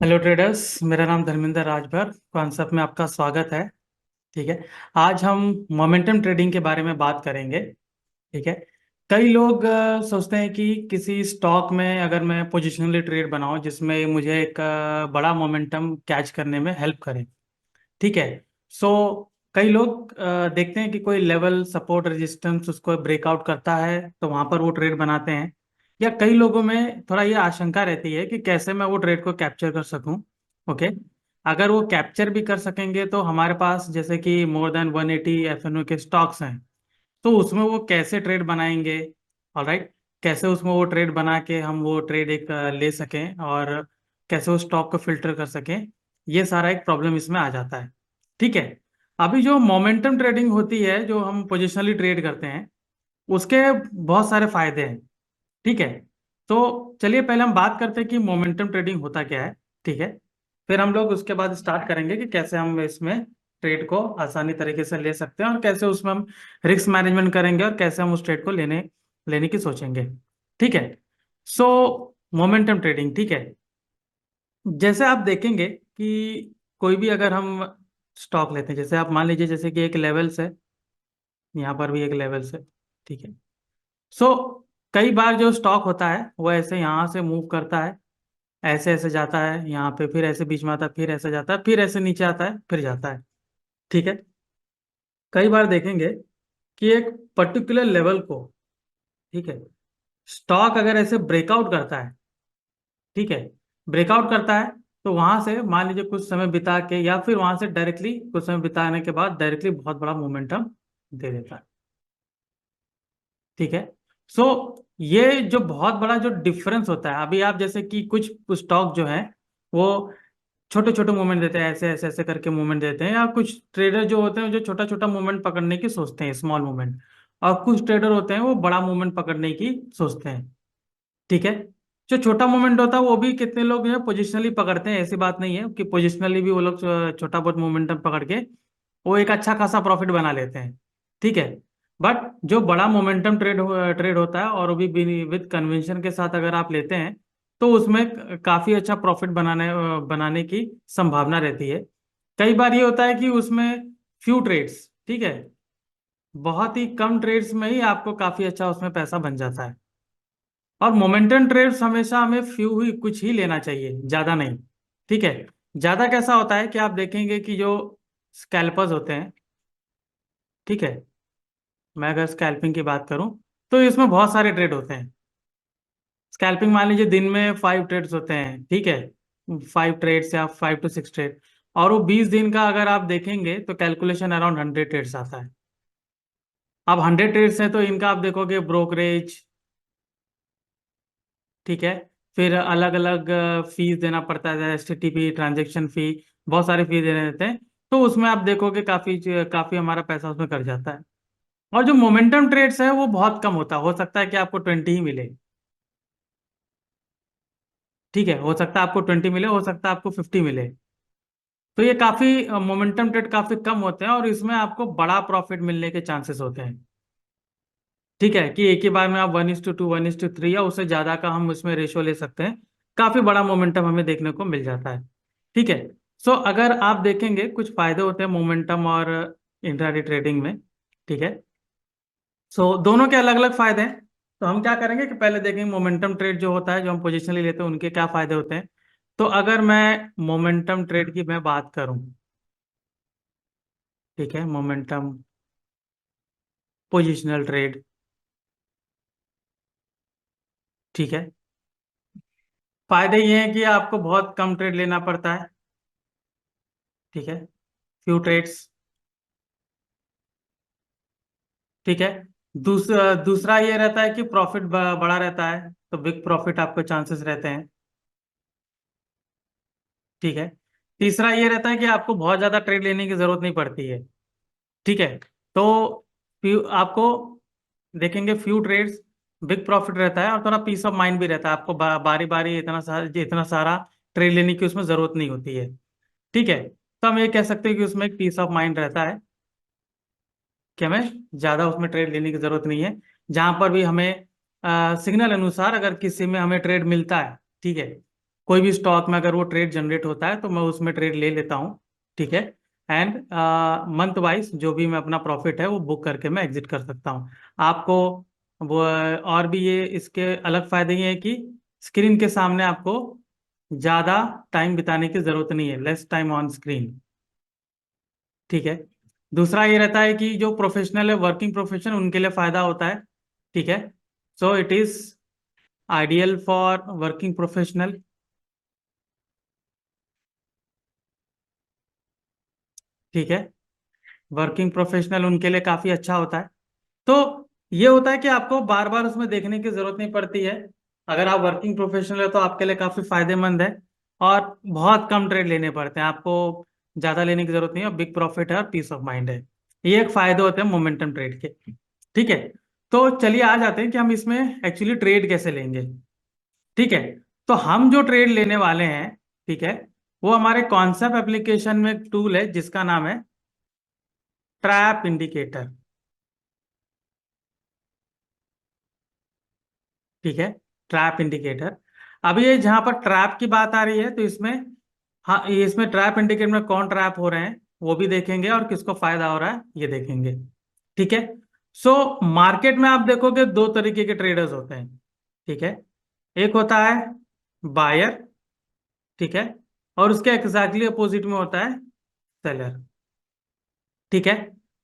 Hello traders. मेरा नाम Dharmendra Rajbhar. Concept में आपका स्वागत है। ठीक है। आज हम मोमेंटम ट्रेडिंग के बारे में बात करेंगे। ठीक है। कई लोग सोचते हैं कि किसी स्टॉक में अगर मैं पोजिशनली ट्रेड बनाऊं जिसमें मुझे एक बड़ा मोमेंटम कैच करने में हेल्प करे। ठीक है। सो कई लोग देखते हैं कि कोई लेवल सपोर्ट रेजिस्टेंस उसको ब्रेकआउट करता है तो वहां पर वो ट्रेड बनाते हैं। या कई लोगों में थोड़ा ये आशंका रहती है कि कैसे मैं वो ट्रेड को कैप्चर कर सकूं। ओके। अगर वो कैप्चर भी कर सकेंगे तो हमारे पास जैसे कि मोर देन 180 एफएनओ के स्टॉक्स हैं, तो उसमें वो कैसे ट्रेड बनाएंगे। ऑलराइट। कैसे उसमें वो ट्रेड बना के हम वो ट्रेड एक ले सकें और कैसे उस स्टॉक को फिल्टर कर सकें। ये सारा एक प्रॉब्लम इसमें आ जाता है। ठीक है। अभी जो मोमेंटम ट्रेडिंग होती है, जो हम पोजिशनली ट्रेड करते हैं, उसके बहुत सारे फायदे हैं। ठीक है। तो चलिए पहले हम बात करते हैं कि मोमेंटम ट्रेडिंग होता क्या है। ठीक है। फिर हम लोग उसके बाद स्टार्ट करेंगे कि कैसे हम इसमें ट्रेड को आसानी तरीके से ले सकते हैं और कैसे उसमें हम रिस्क मैनेजमेंट करेंगे और कैसे हम उस ट्रेड को लेने लेने की सोचेंगे। ठीक है। सो मोमेंटम ट्रेडिंग, ठीक है। जैसे आप देखेंगे कि कोई भी अगर हम स्टॉक लेते हैं, जैसे आप मान लीजिए जैसे कि एक लेवल्स है, यहाँ पर भी एक लेवल्स है। ठीक है। सो कई बार जो स्टॉक होता है वो ऐसे यहाँ से मूव करता है, ऐसे ऐसे जाता है यहाँ पे, फिर ऐसे बीच में आता है, फिर ऐसे जाता है, फिर ऐसे नीचे आता है, फिर जाता है। ठीक है। कई बार देखेंगे कि एक पर्टिकुलर लेवल को, ठीक है, स्टॉक अगर ऐसे ब्रेकआउट करता है, ठीक है, ब्रेकआउट करता है, तो वहां से मान लीजिए कुछ समय बिता के या फिर वहां से डायरेक्टली कुछ समय बिताने के बाद डायरेक्टली बहुत बड़ा मोमेंटम दे देता है। ठीक है। सो ये जो बहुत बड़ा जो डिफरेंस होता है, अभी आप जैसे कि कुछ स्टॉक जो है वो छोटे छोटे मूवमेंट देते हैं, ऐसे ऐसे ऐसे करके मूवमेंट देते हैं, या कुछ ट्रेडर जो होते हैं जो छोटा छोटा मूवमेंट पकड़ने की सोचते हैं, स्मॉल मूवमेंट। और कुछ ट्रेडर होते हैं वो बड़ा मूवमेंट पकड़ने की सोचते हैं। ठीक है। जो छोटा मूवमेंट होता है वो भी कितने लोग जो है पोजिशनली पकड़ते हैं, ऐसी बात नहीं है कि पोजिशनली भी वो लोग छोटा बहुत मोमेंटम पकड़ के वो एक अच्छा खासा प्रॉफिट बना लेते हैं। ठीक है। बट जो बड़ा मोमेंटम ट्रेड होता है और वो भी विद कन्वेंशन के साथ अगर आप लेते हैं, तो उसमें काफी अच्छा प्रॉफिट बनाने की संभावना रहती है। कई बार ये होता है कि उसमें फ्यू ट्रेड्स, ठीक है, बहुत ही कम ट्रेड्स में ही आपको काफी अच्छा उसमें पैसा बन जाता है। और मोमेंटम ट्रेड्स हमेशा हमें फ्यू ही कुछ ही लेना चाहिए, ज्यादा नहीं। ठीक है। ज्यादा कैसा होता है कि आप देखेंगे कि जो स्कैल्पर्स होते हैं, ठीक है, मैं अगर स्कैल्पिंग की बात करूं तो इसमें बहुत सारे ट्रेड होते हैं। स्कैल्पिंग मान लीजिए दिन में 5 ट्रेड्स होते हैं, ठीक है, 5 ट्रेड्स या 5 to 6 ट्रेड। और वो 20 दिन का अगर आप देखेंगे तो कैलकुलेशन अराउंड 100 ट्रेड्स आता है। अब 100 ट्रेड्स हैं तो इनका आप देखोगे ब्रोकरेज, ठीक है, फिर अलग अलग फीस देना पड़ता है, एसटीटीपी ट्रांजेक्शन फी, बहुत सारे फी देने रहते हैं। तो उसमें आप देखोगे काफी काफी हमारा पैसा उसमें कट जाता है। और जो मोमेंटम ट्रेड्स है वो बहुत कम होता है, हो सकता है कि आपको 20 ही मिले। ठीक है, हो सकता है आपको 20 मिले, हो सकता है आपको 50 मिले। तो ये काफी मोमेंटम ट्रेड काफी कम होते हैं और इसमें आपको बड़ा प्रॉफिट मिलने के चांसेस होते हैं। ठीक है, कि एक ही बार में आप 1:2 1:3 या उससे ज्यादा का हम उसमें रेशो ले सकते हैं। काफी बड़ा मोमेंटम हमें देखने को मिल जाता है। ठीक है। सो अगर आप देखेंगे कुछ फायदे होते हैं मोमेंटम और इंट्राडे ट्रेडिंग में। ठीक है। सो दोनों के अलग अलग फायदे हैं। तो हम क्या करेंगे कि पहले देखेंगे मोमेंटम ट्रेड जो होता है, जो हम पोजिशनली लेते हैं, उनके क्या फायदे होते हैं। तो अगर मैं मोमेंटम ट्रेड की मैं बात करूं, ठीक है, मोमेंटम पोजिशनल ट्रेड, ठीक है, फायदे ये हैं कि आपको बहुत कम ट्रेड लेना पड़ता है। ठीक है, फ्यू ट्रेड्स। ठीक है। दूसरा ये रहता है कि प्रॉफिट बड़ा रहता है, तो बिग प्रॉफिट आपको चांसेस रहते हैं। ठीक है। तीसरा ये रहता है कि आपको बहुत ज्यादा ट्रेड लेने की जरूरत नहीं पड़ती है। ठीक है। तो फ्यू आपको देखेंगे फ्यू ट्रेड्स, बिग प्रॉफिट रहता है और थोड़ा पीस ऑफ माइंड भी रहता है, आपको बारी बारी इतना सारा ट्रेड लेने की उसमें जरूरत नहीं होती है। ठीक है। तो हम ये कह सकते हैं कि उसमें एक पीस ऑफ माइंड रहता है कि हमें ज्यादा उसमें ट्रेड लेने की जरूरत नहीं है। जहां पर भी हमें सिग्नल अनुसार अगर किसी में हमें ट्रेड मिलता है, ठीक है, कोई भी स्टॉक में अगर वो ट्रेड जनरेट होता है तो मैं उसमें ट्रेड ले लेता हूँ, ठीक है। एंड मंथ वाइज जो भी मैं अपना प्रॉफिट है वो बुक करके मैं एग्जिट कर सकता हूँ। आपको वो और भी ये इसके अलग फायदे ये हैं कि स्क्रीन के सामने आपको ज़्यादा टाइम बिताने की ज़रूरत नहीं है, लेस टाइम ऑन स्क्रीन, ठीक है। दूसरा ये रहता है कि जो प्रोफेशनल है, वर्किंग प्रोफेशन, उनके लिए फायदा होता है, ठीक है। So it is ideal for working professional, ठीक है। वर्किंग प्रोफेशनल उनके लिए काफी अच्छा होता है। तो ये होता है कि आपको बार बार उसमें देखने की जरूरत नहीं पड़ती है। अगर आप वर्किंग प्रोफेशनल है तो आपके लिए काफी फायदेमंद है। और बहुत कम ट्रेड लेने पड़ते हैं आपको, ज्यादा लेने की जरूरत नहीं है, और बिग प्रॉफिट है और पीस ऑफ माइंड है। ये एक फायदे होते हैं मोमेंटम ट्रेड के, ठीक है। तो चलिए आ जाते हैं कि हम इसमें एक्चुअली ट्रेड कैसे लेंगे, ठीक है। तो हम जो ट्रेड लेने वाले हैं, ठीक है, वो हमारे कॉन्सेप्ट एप्लीकेशन में एक टूल है जिसका नाम है ट्रैप इंडिकेटर, ठीक है। Trap indicator. अब ये जहां पर ट्रैप की बात आ रही है तो इसमें, हाँ, ये इसमें ट्रैप इंडिकेटर में कौन ट्रैप हो रहे हैं वो भी देखेंगे और किसको फायदा हो रहा है ये देखेंगे, ठीक है। सो मार्केट में आप देखोगे दो तरीके के ट्रेडर्स होते हैं, ठीक है। एक होता है बायर, ठीक है, और उसके एग्जैक्टली अपोजिट में होता है सेलर, ठीक है।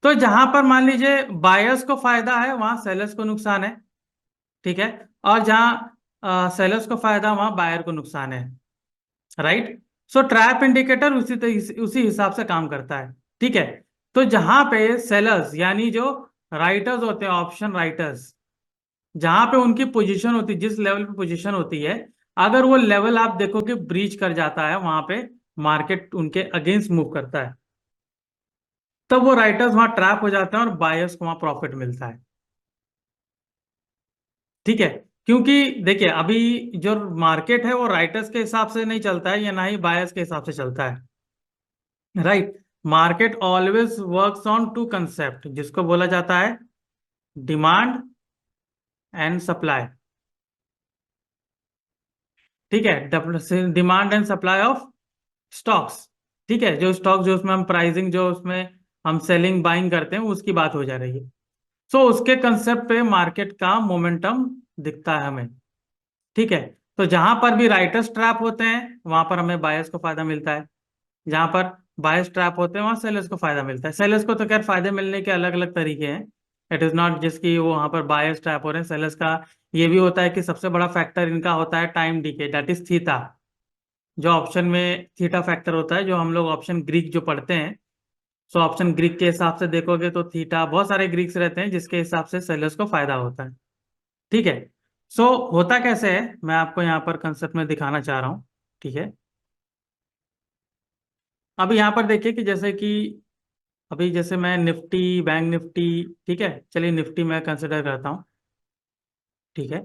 तो जहां पर मान लीजिए बायर्स को फायदा है वहां सेलर्स को नुकसान है, ठीक है। और जहां सेलर्स को फायदा वहां बायर को नुकसान है, राइट। सो ट्रैप इंडिकेटर उसी हिसाब से काम करता है, ठीक है। तो जहां पे सेलर्स यानी जो राइटर्स होते हैं, ऑप्शन राइटर्स, जहां पे उनकी पोजीशन होती है, जिस लेवल पे पोजीशन होती है, अगर वो लेवल आप देखोगे ब्रीच कर जाता है, वहां पे मार्केट उनके अगेंस्ट मूव करता है, तब वो राइटर्स वहां ट्रैप हो जाते हैं और बायर्स को वहां प्रॉफिट मिलता है, ठीक है। क्योंकि देखिए अभी जो मार्केट है वो राइटर्स के हिसाब से नहीं चलता है या ना ही बायर्स के हिसाब से चलता है, right. Market always works on two concept जिसको बोला जाता है डिमांड एंड सप्लाई, ठीक है। Demand and supply of stocks, ठीक है। जो स्टॉक जो उसमें हम प्राइसिंग जो उसमें हम सेलिंग बाइंग करते हैं उसकी बात हो जा रही है। सो उसके कंसेप्ट पे मार्केट का मोमेंटम दिखता है हमें, ठीक है। तो जहां पर भी राइटर्स ट्रैप होते हैं वहां पर हमें बायर्स को फायदा मिलता है, जहां पर बायर्स ट्रैप होते हैं वहां सेलर्स को फायदा मिलता है। सेलर्स को तो खैर फायदे मिलने के अलग अलग तरीके हैं, इट इज नॉट जिसकी वो वहां पर बायर्स ट्रैप हो रहे हैं। सेलर्स का ये भी होता है कि सबसे बड़ा फैक्टर इनका होता है time DK, that is theta. जो ऑप्शन में थीटा फैक्टर होता है, जो हम लोग ऑप्शन ग्रीक जो पढ़ते हैं, सो ऑप्शन ग्रीक के हिसाब से देखोगे तो थीटा, बहुत सारे ग्रीक्स रहते हैं जिसके हिसाब से सेलर्स को फायदा होता है, ठीक है। सो होता कैसे है मैं आपको यहाँ पर कंसेप्ट में दिखाना चाह रहा हूँ, ठीक है। अब यहाँ पर देखिए कि जैसे कि अभी जैसे मैं निफ्टी, बैंक निफ्टी, ठीक है, चलिए निफ्टी मैं कंसिडर करता हूँ, ठीक है।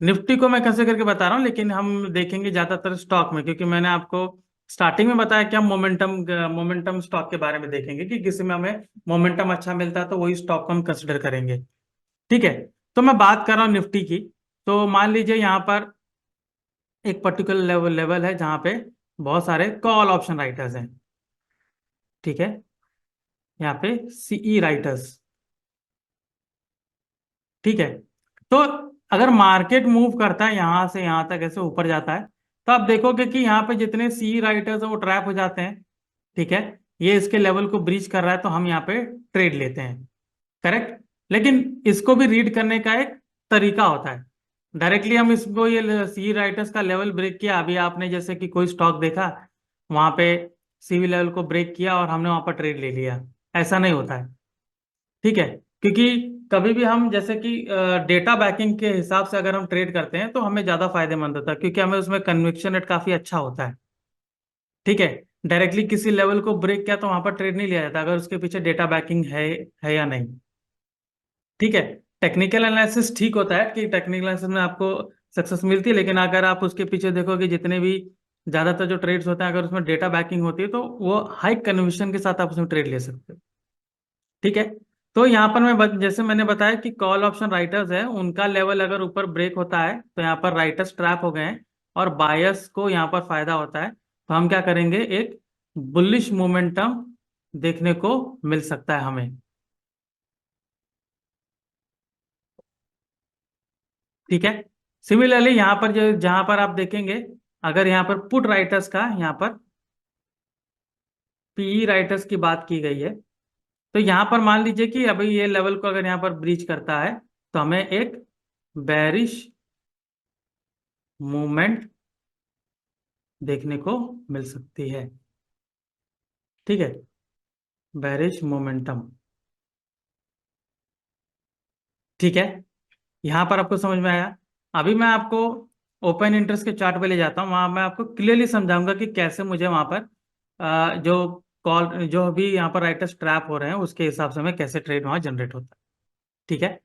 निफ्टी को मैं कंसिडर करके बता रहा हूँ, लेकिन हम देखेंगे ज्यादातर स्टॉक में, क्योंकि मैंने आपको स्टार्टिंग में बताया कि हम मोमेंटम स्टॉक के बारे में देखेंगे कि किसी में हमें मोमेंटम अच्छा मिलता है तो वही स्टॉक को हम कंसिडर करेंगे, ठीक है। तो मैं बात कर रहा हूँ निफ्टी की। तो मान लीजिए यहाँ पर एक पर्टिकुलर लेवल है जहाँ पे बहुत सारे कॉल ऑप्शन राइटर्स हैं, ठीक है। यहाँ पे सीई राइटर्स, ठीक है। तो अगर मार्केट मूव करता है यहां से यहां तक ऐसे ऊपर जाता है, तो आप देखोगे कि यहाँ पे जितने सी राइटर्स हैं वो ट्रैप हो जाते हैं, ठीक है। ये इसके लेवल को ब्रीच कर रहा है तो हम यहाँ पे ट्रेड लेते हैं, करेक्ट। लेकिन इसको भी रीड करने का एक तरीका होता है। डायरेक्टली हम इसको, ये सी राइटर्स का लेवल ब्रेक किया, अभी आपने जैसे कि कोई स्टॉक देखा वहां पे सीवी लेवल को ब्रेक किया और हमने वहां पर ट्रेड ले लिया, ऐसा नहीं होता है, ठीक है। क्योंकि कभी भी हम जैसे कि डेटा बैकिंग के हिसाब से अगर हम ट्रेड करते हैं तो हमें ज्यादा फायदेमंद होता है, क्योंकि हमें उसमें कन्विक्शन रेट काफी अच्छा होता है, ठीक है। डायरेक्टली किसी लेवल को ब्रेक किया तो वहां पर ट्रेड नहीं लिया जाता अगर उसके पीछे डेटा बैकिंग है या नहीं, ठीक है। टेक्निकल एनालिसिस ठीक होता है कि टेक्निकल एनालिसिस में आपको सक्सेस मिलती है, लेकिन अगर आप उसके पीछे देखोगे जितने भी ज्यादातर जो ट्रेड्स होते हैं अगर उसमें डेटा बैकिंग होती है तो वो हाई कन्विक्शन के साथ आप उसमें ट्रेड ले सकते हो, ठीक है। तो यहाँ पर जैसे मैंने बताया कि कॉल ऑप्शन राइटर्स है, उनका लेवल अगर ऊपर ब्रेक होता है तो यहाँ पर राइटर्स ट्रैप हो गए हैं, और बायस को यहाँ पर फायदा होता है, तो हम क्या करेंगे, एक बुलिश मोमेंटम देखने को मिल सकता है हमें। ठीक है। सिमिलरली यहाँ पर जो जहां पर आप देखेंगे, अगर यहाँ पर पुट राइटर्स का, यहाँ पर पीई राइटर्स की बात की गई है, तो यहाँ पर मान लीजिए कि अभी ये लेवल को अगर यहाँ पर ब्रीच करता है तो हमें एक बेरिश मूवमेंट देखने को मिल सकती है। ठीक है, बेरिश मोमेंटम। ठीक है, यहाँ पर आपको समझ में आया। अभी मैं आपको ओपन इंटरेस्ट के चार्ट पे ले जाता हूँ, वहां मैं आपको क्लियरली समझाऊंगा कि कैसे मुझे वहां पर जो कॉल, जो भी यहाँ पर राइटर्स ट्रैप हो रहे हैं उसके हिसाब से मैं कैसे ट्रेड वहां जनरेट होता है। ठीक है,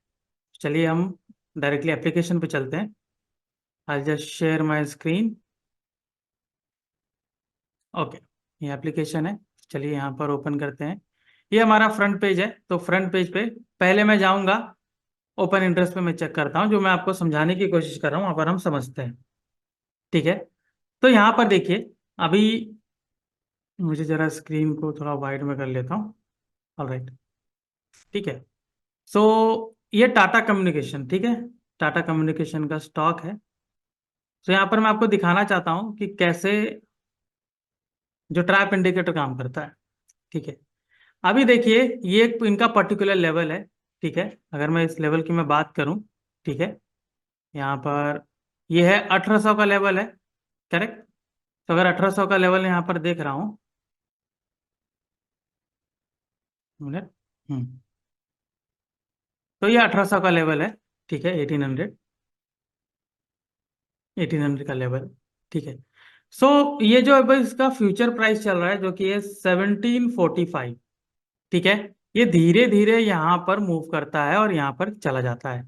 चलिए हम डायरेक्टली एप्लीकेशन पे चलते हैं। I just share my screen. Okay, ये एप्लीकेशन है। चलिए यहाँ पर ओपन करते हैं। ये हमारा फ्रंट पेज है। तो फ्रंट पेज पे पहले मैं जाऊंगा, ओपन इंटरेस्ट पे मैं चेक करता हूँ, जो मैं आपको समझाने की कोशिश कर रहा हूँ वहां पर हम समझते हैं। ठीक है, तो यहाँ पर देखिए, अभी मुझे जरा स्क्रीन को थोड़ा वाइड में कर लेता हूँ। ऑलराइट, ठीक है। सो ये टाटा कम्युनिकेशन, ठीक है, टाटा कम्युनिकेशन का स्टॉक है। तो यहाँ पर मैं आपको दिखाना चाहता हूँ कि कैसे जो ट्रैप इंडिकेटर काम करता है। ठीक है, अभी देखिए, ये एक इनका पर्टिकुलर लेवल है। ठीक है, अगर मैं इस लेवल की मैं बात करूं, ठीक है, यहाँ पर ये है 1800 का लेवल है, करेक्ट। तो अगर 1800 का लेवल यहाँ पर देख रहा हूँ, मिनट, तो ये 1800 का लेवल है। ठीक है, 1800 का लेवल। ठीक है। सो ये जो अभी इसका फ्यूचर प्राइस चल रहा है, जो कि है 1745। ठीक है, ये धीरे धीरे यहाँ पर मूव करता है और यहाँ पर चला जाता है।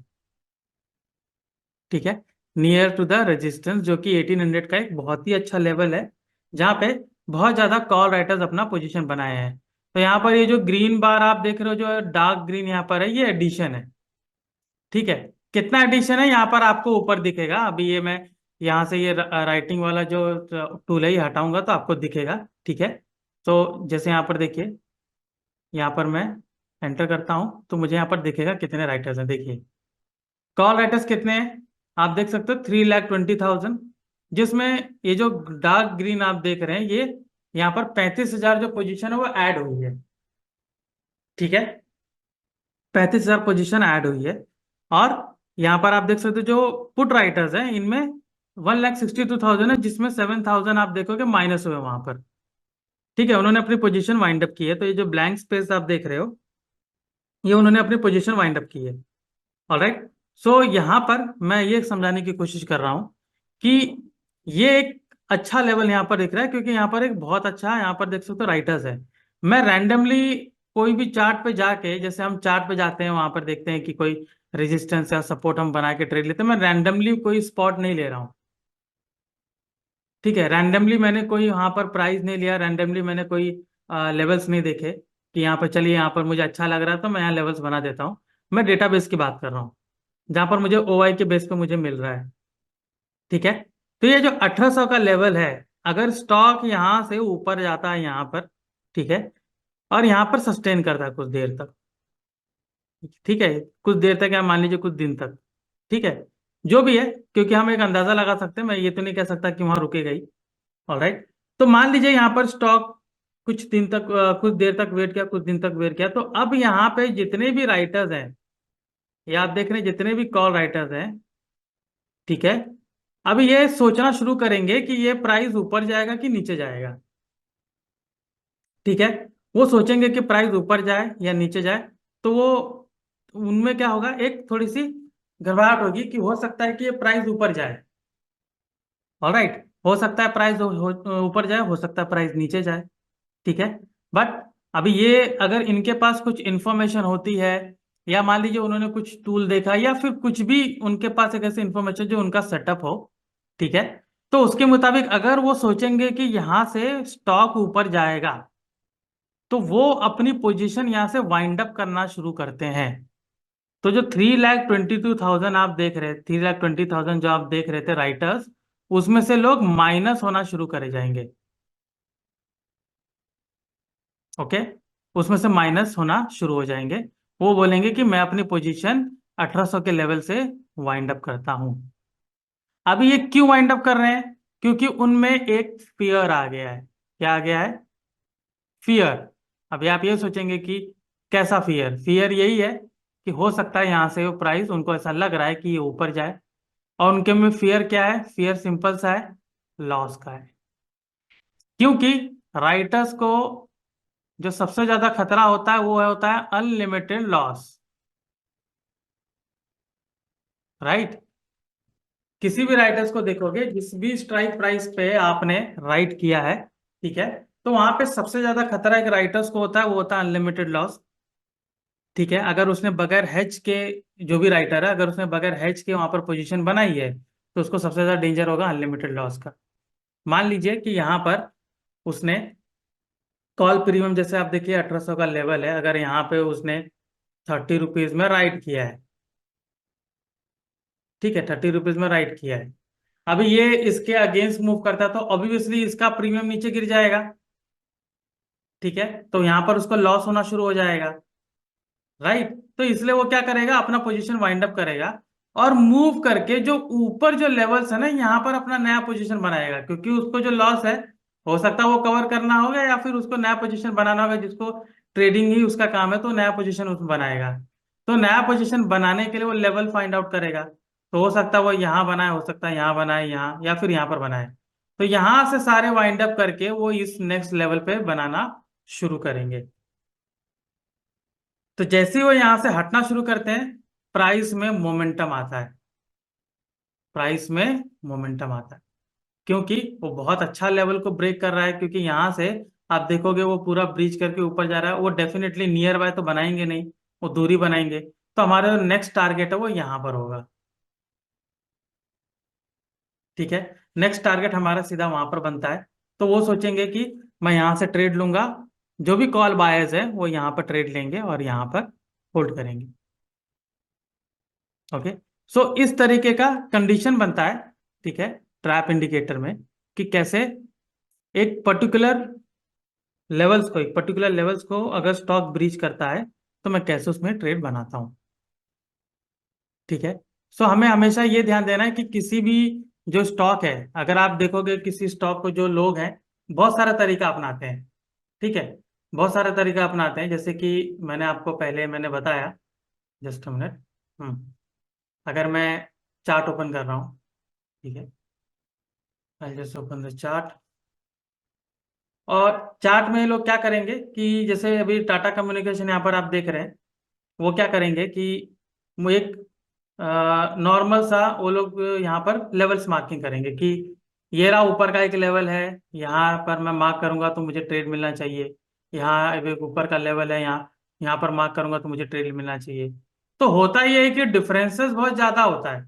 ठीक है, नियर टू द रेजिस्टेंस, जो कि 1800 का एक बहुत ही अच्छा लेवल है, जहाँ पे बहुत ज्यादा कॉल राइटर्स अपना पोजीशन बनाए हैं। तो यहाँ पर ये जो ग्रीन बार आप देख रहे हो, जो डार्क ग्रीन यहाँ पर है, ये एडिशन है। ठीक है, कितना एडिशन है यहाँ पर आपको ऊपर दिखेगा। अभी ये मैं यहाँ से ये राइटिंग वाला जो टूल है ये हटाऊंगा तो आपको दिखेगा। ठीक है, तो जैसे यहाँ पर देखिए, यहाँ पर मैं एंटर करता हूँ तो मुझे यहाँ पर दिखेगा कितने राइटर्स हैं। देखिए, कॉल राइटर्स कितने हैं आप देख सकते हो, 3,20,000, जिसमें ये जो डार्क ग्रीन आप देख रहे हैं, ये यहाँ पर 35,000 जो पोजीशन है वो ऐड हुई है। ठीक है, 35,000 पोजीशन ऐड हुई है। और यहाँ पर आप देख सकते हो जो पुट राइटर्स हैं, इनमें 1,62,000 है, जिसमें 7,000 आप देखोगे माइनस हुए वहां पर। ठीक है, उन्होंने अपनी पोजीशन वाइंड अप की है। तो ये जो ब्लैंक स्पेस आप देख रहे हो, ये उन्होंने अपनी पोजीशन वाइंड अप की है। ऑलराइट, सो यहाँ पर मैं ये समझाने की कोशिश कर रहा हूँ कि ये एक अच्छा लेवल यहाँ पर दिख रहा है, क्योंकि यहाँ पर एक बहुत अच्छा, यहाँ पर देख सकते हो राइटर्स है। मैं रैंडमली कोई भी चार्ट पे जाके, जैसे हम चार्ट पे जाते हैं वहां पर देखते हैं कि कोई रेजिस्टेंस या सपोर्ट हम बना के ट्रेड लेते हैं, मैं रैंडमली कोई स्पॉट नहीं ले रहा हूँ। ठीक है, रैंडमली मैंने कोई वहां पर प्राइस नहीं लिया, रैंडमली मैंने कोई लेवल्स नहीं देखे कि यहाँ पर चलिए, यहाँ पर मुझे अच्छा लग रहा है तो मैं यहाँ लेवल्स बना देता हूँ। मैं डेटाबेस की बात कर रहा हूँ, जहां पर मुझे ओआई के बेस पे मुझे मिल रहा है। ठीक है, तो ये जो 1800 का लेवल है, अगर स्टॉक यहां से ऊपर जाता है यहाँ पर, ठीक है, और यहाँ पर सस्टेन करता है कुछ देर तक, ठीक है, कुछ देर तक या मान लीजिए कुछ दिन तक, ठीक है, जो भी है, क्योंकि हम एक अंदाजा लगा सकते हैं, मैं ये तो नहीं कह सकता कि वहां रुकेगा ही। ऑलराइट, तो मान लीजिए यहाँ पर स्टॉक कुछ दिन तक, कुछ देर तक वेट किया, कुछ दिन तक वेट किया, तो अब यहाँ पे जितने भी राइटर्स हैं, ये आप देख रहे हैं, जितने भी कॉल राइटर्स हैं, ठीक है, अभी ये सोचना शुरू करेंगे कि ये प्राइस ऊपर जाएगा कि नीचे जाएगा। ठीक है, वो सोचेंगे कि प्राइस ऊपर जाए या नीचे जाए, तो वो, उनमें क्या होगा, एक थोड़ी सी घबराहट होगी कि हो सकता है कि ये प्राइस ऊपर जाए। ऑलराइट, हो सकता है प्राइस ऊपर जाए, हो सकता है प्राइस नीचे जाए। ठीक है, बट अभी ये अगर इनके पास कुछ इंफॉर्मेशन होती है, या मान लीजिए उन्होंने कुछ टूल देखा, या फिर कुछ भी उनके पास एक ऐसी इंफॉर्मेशन जो उनका सेटअप हो, ठीक है, तो उसके मुताबिक अगर वो सोचेंगे कि यहां से स्टॉक ऊपर जाएगा, तो वो अपनी पोजीशन यहां से वाइंड अप करना शुरू करते हैं। तो जो 3,22,000 आप देख रहे, 3,20,000 जो आप देख रहे थे राइटर्स, उसमें से लोग माइनस होना शुरू करे जाएंगे। ओके, उसमें से माइनस होना शुरू हो जाएंगे। वो बोलेंगे कि मैं अपनी पोजीशन 1800 के लेवल से वाइंड अप करता हूं। अभी ये क्यों वाइंड अप कर रहे हैं? क्योंकि उनमें एक फियर आ गया है। क्या आ गया है? फियर। अभी आप ये सोचेंगे कि कैसा फियर? फियर यही है कि हो सकता है यहाँ से वो प्राइस, उनको ऐसा लग रहा है कि ये ऊपर जाए। और उनके में फियर क्या है? फियर सिंपल सा है, लॉस का है। क्योंकि राइटर्स को जो सबसे ज्यादा खतरा होता है वो होता है अनलिमिटेड लॉस। राइट? किसी भी राइटर्स को देखोगे, जिस भी स्ट्राइक प्राइस पे आपने राइट किया है, ठीक है, तो वहां पे सबसे ज्यादा खतरा एक राइटर्स को होता है, वो होता है अनलिमिटेड लॉस। ठीक है, अगर उसने बगैर हेज के, जो भी राइटर है, अगर उसने बगैर हेज के वहां पर पोजीशन बनाई है, तो उसको सबसे ज्यादा डेंजर होगा अनलिमिटेड लॉस का। मान लीजिए कि यहाँ पर उसने कॉल प्रीमियम, जैसे आप देखिए 1800 का लेवल है, अगर यहाँ पे उसने 30 रुपीज में राइट किया है, ठीक है, 30 रुपीज में राइट किया है, अभी ये इसके अगेंस्ट मूव करता है तो ऑब्वियसली इसका प्रीमियम नीचे गिर जाएगा। ठीक है, तो यहाँ पर उसको लॉस होना शुरू हो जाएगा। राइट? तो इसलिए वो क्या करेगा, अपना पोजीशन वाइंड अप करेगा और मूव करके जो ऊपर जो लेवल्स है ना, यहाँ पर अपना नया पोजीशन बनाएगा, क्योंकि उसको जो लॉस है, हो सकता है वो कवर करना होगा या फिर उसको नया पोजीशन बनाना होगा, जिसको ट्रेडिंग ही उसका काम है, तो नया पोजीशन उसमें बनाएगा। तो नया पोजीशन बनाने के लिए वो लेवल फाइंड आउट करेगा। तो हो सकता है वो यहाँ बनाए, हो सकता है यहाँ बनाए, यहाँ या फिर यहाँ पर बनाए। तो यहाँ से सारे वाइंड अप करके वो इस नेक्स्ट लेवल पे बनाना शुरू करेंगे। तो जैसे ही वो यहां से हटना शुरू करते हैं, प्राइस में मोमेंटम आता है। प्राइस में मोमेंटम आता है क्योंकि वो बहुत अच्छा लेवल को ब्रेक कर रहा है, क्योंकि यहां से आप देखोगे वो पूरा ब्रीच करके ऊपर जा रहा है। वो डेफिनेटली नियर बाय तो बनाएंगे नहीं, वो दूरी बनाएंगे। तो हमारा जो नेक्स्ट टारगेट है वो यहाँ पर होगा। ठीक है, नेक्स्ट टारगेट हमारा सीधा वहां पर बनता है। तो वो सोचेंगे कि मैं यहाँ से ट्रेड लूंगा, जो भी कॉल बायर्स है वो यहाँ पर ट्रेड लेंगे और यहाँ पर होल्ड करेंगे। ओके, सो इस तरीके का कंडीशन बनता है, ठीक है, ट्रैप इंडिकेटर में, कि कैसे एक पर्टिकुलर लेवल्स को अगर स्टॉक ब्रीच करता है तो मैं कैसे उसमें ट्रेड बनाता हूँ। ठीक है, सो हमें हमेशा ये ध्यान देना है कि किसी भी जो स्टॉक है, अगर आप देखोगे किसी स्टॉक को जो लोग हैं बहुत सारा तरीका अपनाते हैं। ठीक है, बहुत सारा तरीका अपनाते हैं, जैसे कि मैंने आपको पहले मैंने बताया। Just a minute. अगर मैं चार्ट ओपन कर रहा हूँ, ठीक है, I just open the chart. और चार्ट में ये लोग क्या करेंगे कि जैसे अभी टाटा कम्युनिकेशन यहाँ पर आप देख रहे हैं, वो क्या करेंगे कि वो एक नॉर्मल सा वो लोग यहाँ पर लेवल्स मार्किंग करेंगे कि ये रहा ऊपर का एक लेवल है, यहाँ पर मैं मार्क करूंगा तो मुझे ट्रेड मिलना चाहिए। यहाँ एक ऊपर का लेवल है, यहाँ यहाँ पर मार्क करूंगा तो मुझे ट्रेड मिलना चाहिए। तो होता ये है कि डिफरेंसेस बहुत ज्यादा होता है।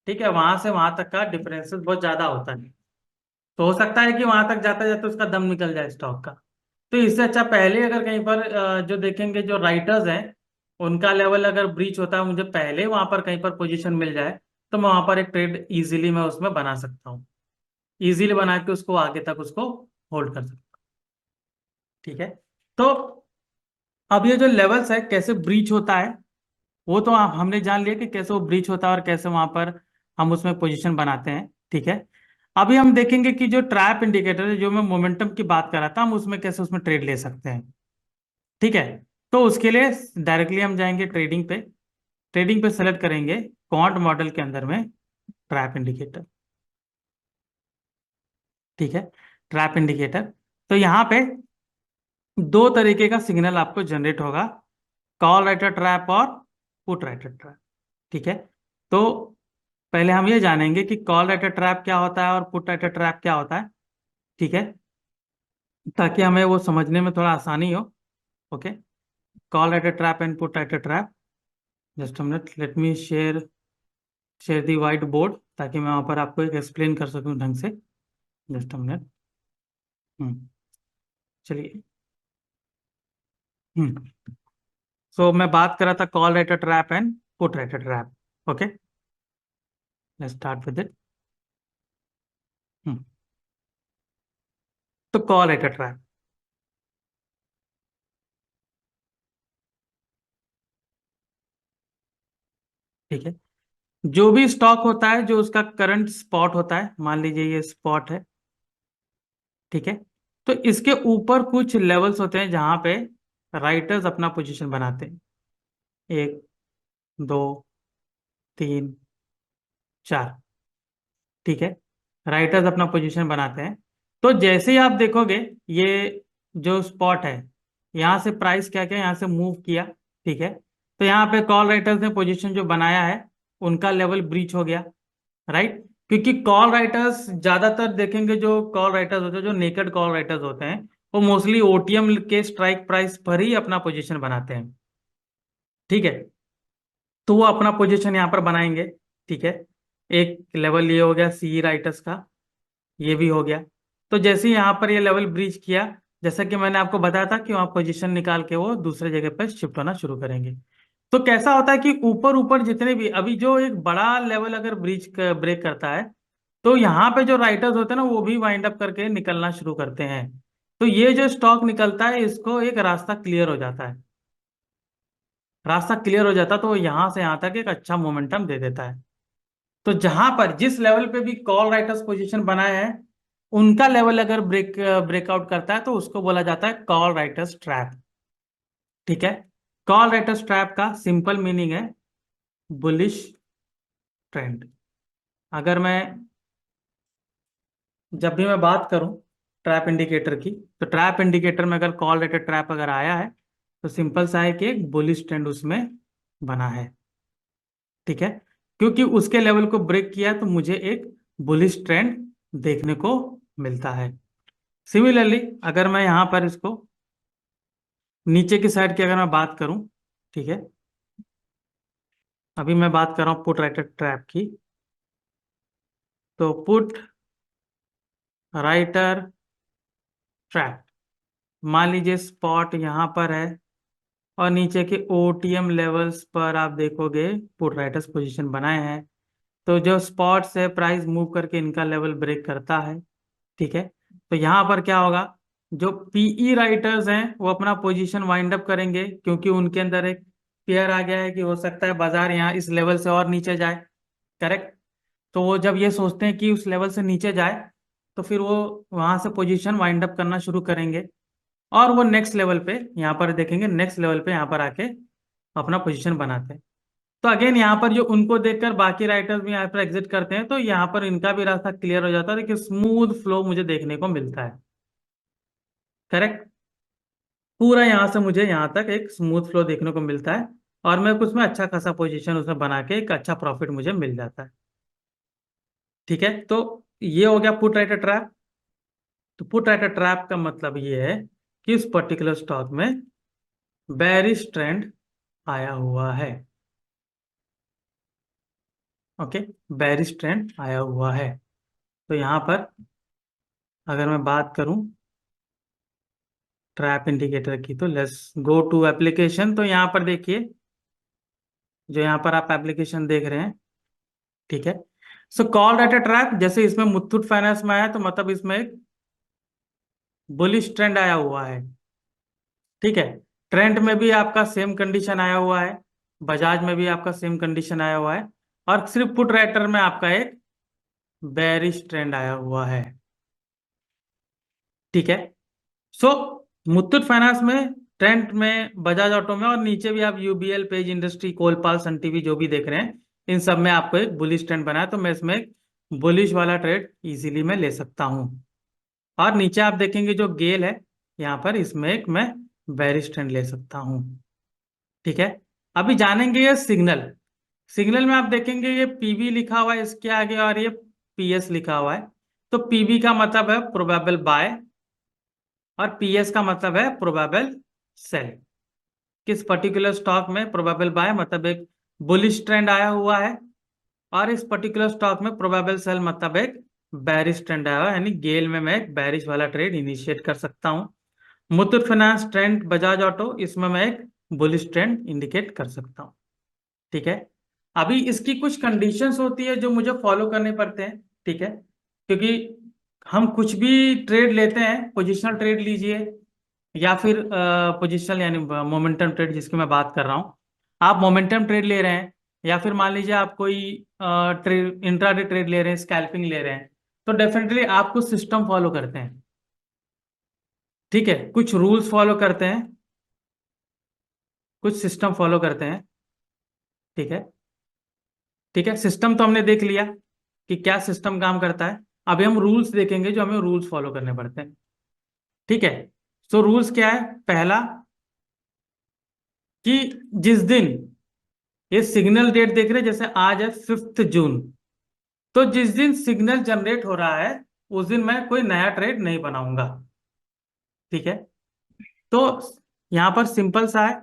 ठीक है, वहां से वहां तक का डिफरेंसेस बहुत ज्यादा होता है। तो हो सकता है कि वहां तक जाते जाते उसका दम निकल जाए स्टॉक का। तो इससे अच्छा पहले अगर कहीं पर जो देखेंगे जो राइटर्स हैं, उनका लेवल अगर ब्रीच होता है, मुझे पहले वहां पर कहीं पर पोजीशन मिल जाए, तो मैं वहां पर एक ट्रेड इजीली मैं उसमें बना सकता हूँ। इजीली बना के उसको आगे तक उसको होल्ड कर सकता हूँ। ठीक है, तो अब ये जो लेवल्स है कैसे ब्रीच होता है, वो तो हमने जान लिया कि कैसे वो ब्रीच होता है और कैसे वहां पर हम उसमें पोजीशन बनाते हैं। ठीक है, अभी हम देखेंगे कि जो ट्रैप इंडिकेटर है, जो मैं मोमेंटम की बात कर रहा था, हम उसमें कैसे उसमें ट्रेड ले सकते हैं। ठीक है, तो उसके लिए डायरेक्टली हम जाएंगे ट्रेडिंग पे। ट्रेडिंग पे सेलेक्ट करेंगे क्वांट मॉडल के अंदर में ट्रैप इंडिकेटर। ठीक है, ट्रैप इंडिकेटर। तो यहाँ पे दो तरीके का सिग्नल आपको जनरेट होगा, कॉल राइटर ट्रैप और पुट राइटर ट्रैप। ठीक है, तो पहले हम ये जानेंगे कि कॉल राइटर ट्रैप क्या होता है और पुट राइटर ट्रैप क्या होता है। ठीक है, ताकि हमें वो समझने में थोड़ा आसानी हो। Okay, call writer trap and put writer trap. Just a minute, let me share the white board, ताकि मैं वहाँ पर आपको एक एक्सप्लेन कर सकूँ ढंग से। Just a minute. हम्म चलिए। हम्म सो मैं बात कर रहा था call writer trap and put writer trap. Okay, let's start with it. तो कॉल एट अ ट्रैप। ठीक है। जो भी स्टॉक होता है, जो उसका करंट स्पॉट होता है, मान लीजिए ये स्पॉट है। ठीक है। तो इसके ऊपर कुछ लेवल्स होते हैं जहां पे राइटर्स अपना पोजीशन बनाते हैं। एक, दो, तीन, चार। ठीक है। राइटर्स अपना पोजीशन बनाते हैं। तो जैसे ही आप देखोगे, ये जो स्पॉट है, यहाँ से प्राइस क्या क्या यहाँ से मूव किया। ठीक है। तो यहाँ पे कॉल राइटर्स ने पोजीशन जो बनाया है, उनका लेवल ब्रीच हो गया। राइट। क्योंकि कॉल राइटर्स ज्यादातर देखेंगे, जो कॉल राइटर्स होते हैं, जो नेकेड कॉल राइटर्स होते हैं, वो मोस्टली ओटीएम के स्ट्राइक प्राइस पर ही अपना पोजीशन बनाते हैं। ठीक है। तो वो अपना पोजीशन यहाँ पर बनाएंगे। ठीक है। एक लेवल ये हो गया सी राइटर्स का, ये भी हो गया। तो जैसे ही यहाँ पर ये लेवल ब्रीच किया, जैसा कि मैंने आपको बताया था कि वहाँ पोजीशन निकाल के वो दूसरे जगह पर शिफ्ट होना शुरू करेंगे। तो कैसा होता है कि ऊपर ऊपर जितने भी, अभी जो एक बड़ा लेवल अगर ब्रेक करता है, तो यहाँ पे जो राइटर्स होते हैं ना, वो भी वाइंड अप करके निकलना शुरू करते हैं। तो ये जो स्टॉक निकलता है, इसको एक रास्ता क्लियर हो जाता है। रास्ता क्लियर हो जाता है तो यहाँ से यहाँ तक एक अच्छा मोमेंटम दे देता है। तो जहां पर जिस लेवल पे भी कॉल राइटर्स पोजीशन बनाए हैं, उनका लेवल अगर ब्रेकआउट करता है, तो उसको बोला जाता है कॉल राइटर्स ट्रैप। ठीक है। कॉल राइटर्स ट्रैप का सिंपल मीनिंग है बुलिश ट्रेंड। अगर मैं, जब भी मैं बात करूं ट्रैप इंडिकेटर की, तो ट्रैप इंडिकेटर में अगर कॉल राइटर ट्रैप अगर आया है, तो सिंपल सा है कि एक बुलिश ट्रेंड उसमें बना है। ठीक है। क्योंकि उसके लेवल को ब्रेक किया है, तो मुझे एक बुलिश ट्रेंड देखने को मिलता है। सिमिलरली अगर मैं यहाँ पर इसको नीचे की साइड की अगर मैं बात करूं, ठीक है, अभी मैं बात कर रहा हूँ पुट राइटर ट्रैप की। तो पुट राइटर ट्रैप, मान लीजिए स्पॉट यहाँ पर है, और नीचे के ओटीएम लेवल्स पर आप देखोगे पुट राइटर्स पोजीशन बनाए हैं। तो जो स्पॉट्स है, प्राइस मूव करके इनका लेवल ब्रेक करता है। ठीक है। तो यहाँ पर क्या होगा, जो पीई राइटर्स हैं वो अपना पोजीशन वाइंड अप करेंगे, क्योंकि उनके अंदर एक फेयर आ गया है कि हो सकता है बाजार यहाँ इस लेवल से और नीचे जाए। करेक्ट। तो वो जब ये सोचते हैं कि उस लेवल से नीचे जाए, तो फिर वो वहां से पोजीशन वाइंड अप करना शुरू करेंगे। और वो नेक्स्ट लेवल पे यहाँ पर देखेंगे, नेक्स्ट लेवल पे यहाँ पर आके अपना पोजीशन बनाते हैं। तो अगेन यहाँ पर जो उनको देखकर बाकी राइटर्स भी यहाँ पर एग्जिट करते हैं, तो यहाँ पर इनका भी रास्ता क्लियर हो जाता है कि स्मूथ फ्लो मुझे देखने को मिलता है। करेक्ट। पूरा यहाँ से मुझे यहाँ तक एक स्मूथ फ्लो देखने को मिलता है, और मैं कुछ में अच्छा खासा पोजीशन उसमें बना के एक अच्छा प्रॉफिट मुझे मिल जाता है। ठीक है। तो ये हो गया पुट राइटर ट्रैप। तो पुट राइटर ट्रैप का मतलब ये है कि इस पर्टिकुलर स्टॉक में बेरिश ट्रेंड आया हुआ है। ओके। बेरिश ट्रेंड आया हुआ है। तो यहाँ पर अगर मैं बात करूं ट्रैप इंडिकेटर की, तो लेट्स गो टू एप्लीकेशन। तो यहाँ पर देखिए, जो यहाँ पर आप एप्लीकेशन देख रहे हैं, ठीक है। सो कॉल राइटर ट्रैप, जैसे इसमें मुथूट फाइनेंस में आया, तो मतलब इसमें एक बुलिश ट्रेंड आया हुआ है। ठीक है। ट्रेंड में भी आपका सेम कंडीशन आया हुआ है, बजाज में भी आपका सेम कंडीशन आया हुआ है, और सिर्फ पुट राइटर में आपका एक बेरिश ट्रेंड आया हुआ है। ठीक है। सो मुथूट फाइनेंस में, ट्रेंड में, बजाज ऑटो में, और नीचे भी आप UBL, page industry, कोलपाल, Sun TV जो भी देख रहे हैं, इन सब में आपको एक बुलिश ट्रेंड बना है। तो मैं इसमें एक बुलिश वाला ट्रेड इजीली मैं ले सकता हूं। और नीचे आप देखेंगे जो गेल है, यहाँ पर इसमें एक मैं बेरिश ट्रेंड ले सकता हूँ। ठीक है। अभी जानेंगे ये सिग्नल। सिग्नल में आप देखेंगे ये पीबी लिखा हुआ है इसके आगे, और ये पीएस लिखा हुआ है। तो पीबी का मतलब है प्रोबेबल बाय, और पीएस का मतलब है प्रोबेबल सेल। किस पर्टिकुलर स्टॉक में प्रोबेबल बाय मतलब एक बुलिश ट्रेंड आया हुआ है, और इस पर्टिकुलर स्टॉक में प्रोबेबल सेल मतलब एक बेरिश ट्रेंड आया हुआ है, यानी गेल में मैं एक बेरिश वाला ट्रेड इनिशिएट कर सकता हूं। Muthoot finance, trend, Bajaj auto, इसमें मैं एक बुलिश ट्रेंड इंडिकेट कर सकता हूं। ठीक है। अभी इसकी कुछ कंडीशंस होती है जो मुझे फॉलो करने पड़ते हैं। ठीक है। क्योंकि हम कुछ भी ट्रेड लेते हैं, पोजिशनल ट्रेड लीजिए या फिर पोजिशनल यानी मोमेंटम ट्रेड जिसकी मैं बात कर रहा हूँ। आप मोमेंटम ट्रेड ले रहे हैं या फिर मान लीजिए आप कोई ट्रेड इंट्राडे ट्रेड ले रहे हैं, स्कैल्पिंग ले रहे हैं, तो डेफिनेटली आप कुछ सिस्टम फॉलो करते हैं। ठीक है, कुछ रूल्स फॉलो करते हैं, कुछ सिस्टम फॉलो करते हैं। ठीक है, ठीक है, सिस्टम तो हमने देख लिया कि क्या सिस्टम काम करता है। अभी हम रूल्स देखेंगे जो हमें रूल्स फॉलो करने पड़ते हैं। ठीक है, सो रूल्स क्या है? पहला कि जिस दिन ये सिग्नल डेट देख रहे हैं, जैसे आज है 5 जून, तो जिस दिन सिग्नल जनरेट हो रहा है उस दिन मैं कोई नया ट्रेड नहीं बनाऊंगा। ठीक है, तो यहां पर सिंपल सा है,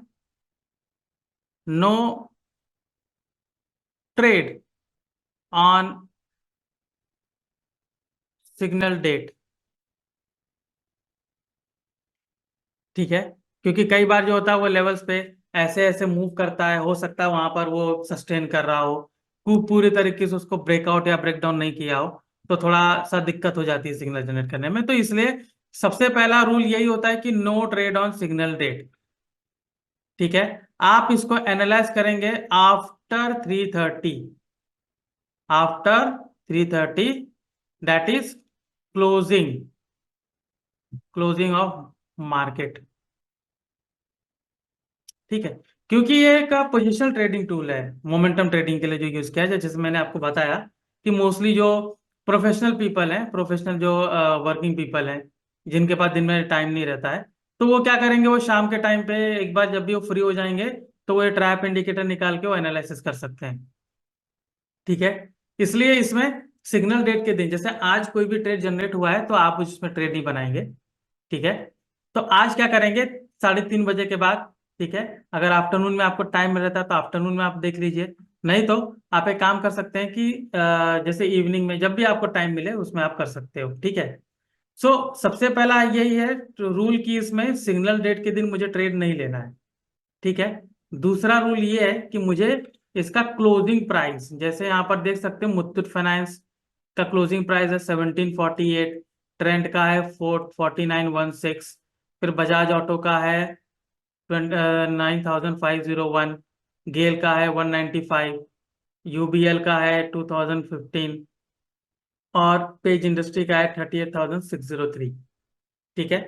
no trade on signal date. ठीक है, क्योंकि कई बार जो होता है वो लेवल्स पे ऐसे ऐसे मूव करता है, हो सकता है वहां पर वो सस्टेन कर रहा हो, पूरी तरीके से उसको ब्रेकआउट या ब्रेकडाउन नहीं किया हो, तो थोड़ा सा दिक्कत हो जाती है सिग्नल जनरेट करने में। तो इसलिए सबसे पहला रूल यही होता है कि no trade on signal date. ठीक है, आप इसको एनालाइज करेंगे after 3:30, after 3:30, that is closing, closing of market. ठीक है, क्योंकि ये एक पोजिशनल ट्रेडिंग टूल है, मोमेंटम ट्रेडिंग के लिए जो यूज किया है, जैसे मैंने आपको बताया कि मोस्टली जो प्रोफेशनल पीपल हैं, प्रोफेशनल जो वर्किंग पीपल हैं, जिनके पास दिन में टाइम नहीं रहता है, तो वो क्या करेंगे, वो शाम के टाइम पे एक बार जब भी वो फ्री हो जाएंगे तो वो ट्रैप इंडिकेटर निकाल के वो एनालिसिस कर सकते हैं। ठीक है, इसलिए इसमें सिग्नल डेट के दिन, जैसे आज कोई भी ट्रेड जनरेट हुआ है तो आप उसमें ट्रेड नहीं बनाएंगे। ठीक है, तो आज क्या करेंगे, 3:30 बजे के बाद। ठीक है, अगर आफ्टरनून में आपको टाइम मिल रहता है तो आफ्टरनून में आप देख लीजिए, नहीं तो आप एक काम कर सकते हैं कि जैसे इवनिंग में जब भी आपको टाइम मिले उसमें आप कर सकते हो। ठीक है, सो सबसे पहला यही है रूल कि इसमें सिग्नल डेट के दिन मुझे ट्रेड नहीं लेना है। ठीक है, दूसरा रूल ये है कि मुझे इसका क्लोजिंग प्राइस, जैसे यहाँ पर देख सकते हैं मुथूट फाइनेंस का क्लोजिंग प्राइस है 1748, ट्रेंड का है 4916, फिर बजाज ऑटो का है 9501, गेल का है 195, यूबीएल का है 2015 और पेज इंडस्ट्री का है 38,603। ठीक है,